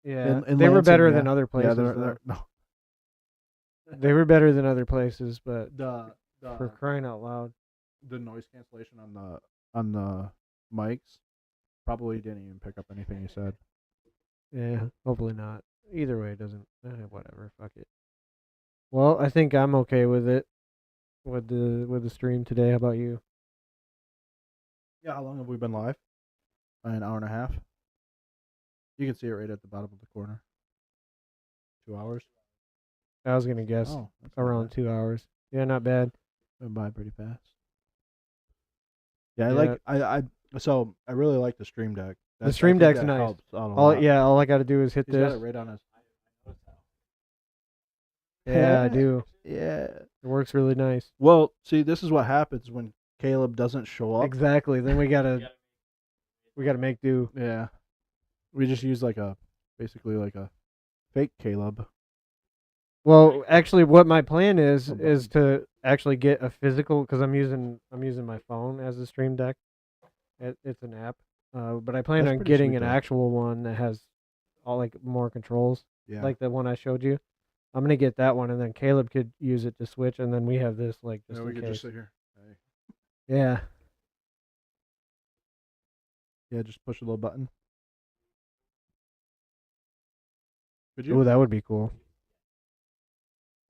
Yeah, In they were Lansing, better yeah. than other Yeah, places. they're, though. no. They were better than other places, but The for crying out loud. the noise cancellation on the mics probably didn't even pick up anything you said. Yeah, hopefully not. Either way, it doesn't. Whatever. Fuck it. Well, I think I'm okay with it. With the stream today. How about you? Yeah, how long have we been live? An hour and a half. You can see it right at the bottom of the corner. 2 hours. I was gonna guess Oh, that's not around bad. 2 hours. Yeah, not bad. Went by pretty fast. Yeah, so I really like the Stream Deck. The Stream I think Deck's that nice. helps out a All lot. yeah, all I got to do is hit He's got this. it right on his. Yeah, I do. Yeah. It works really nice. Well, see, this is what happens when Caleb doesn't show up. Exactly. Then we gotta make do. Yeah. We just use basically like a fake Caleb. Well, actually, what my plan is Oh, to actually get a physical because I'm using my phone as a Stream Deck. It's an app, but I plan That's on pretty getting sweet, an though. actual one that has all like more controls, Yeah. like the one I showed you. I'm gonna get that one, and then Caleb could use it to switch, and then we have this like just we in could case. just sit here. Hey. Yeah. Yeah, just push a little button. Could you? Oh, that would be cool.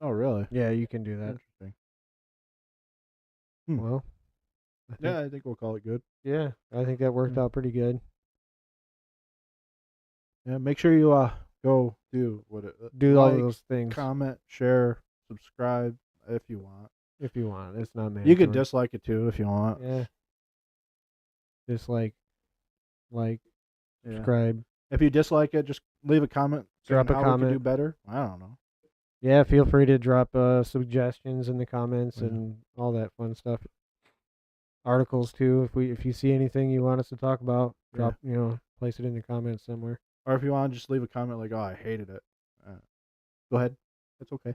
Oh, really? Yeah, you can do that. Interesting. Well, Yeah, I think we'll call it good. yeah, I think that worked out pretty good. Yeah, make sure you go do Do all like, those things comment, share, subscribe if you want. if you want. It's not mandatory. You could dislike it too if you want. Yeah. Just like, Yeah. subscribe. If you dislike it, just leave a comment. Drop saying a how we comment. could do better. I don't know. Yeah, feel free to drop suggestions in the comments Yeah. and all that fun stuff. Articles too. If you see anything you want us to talk about, drop place it in the comments somewhere. Or if you want, just leave a comment like, "Oh, I hated it." Go ahead. It's okay.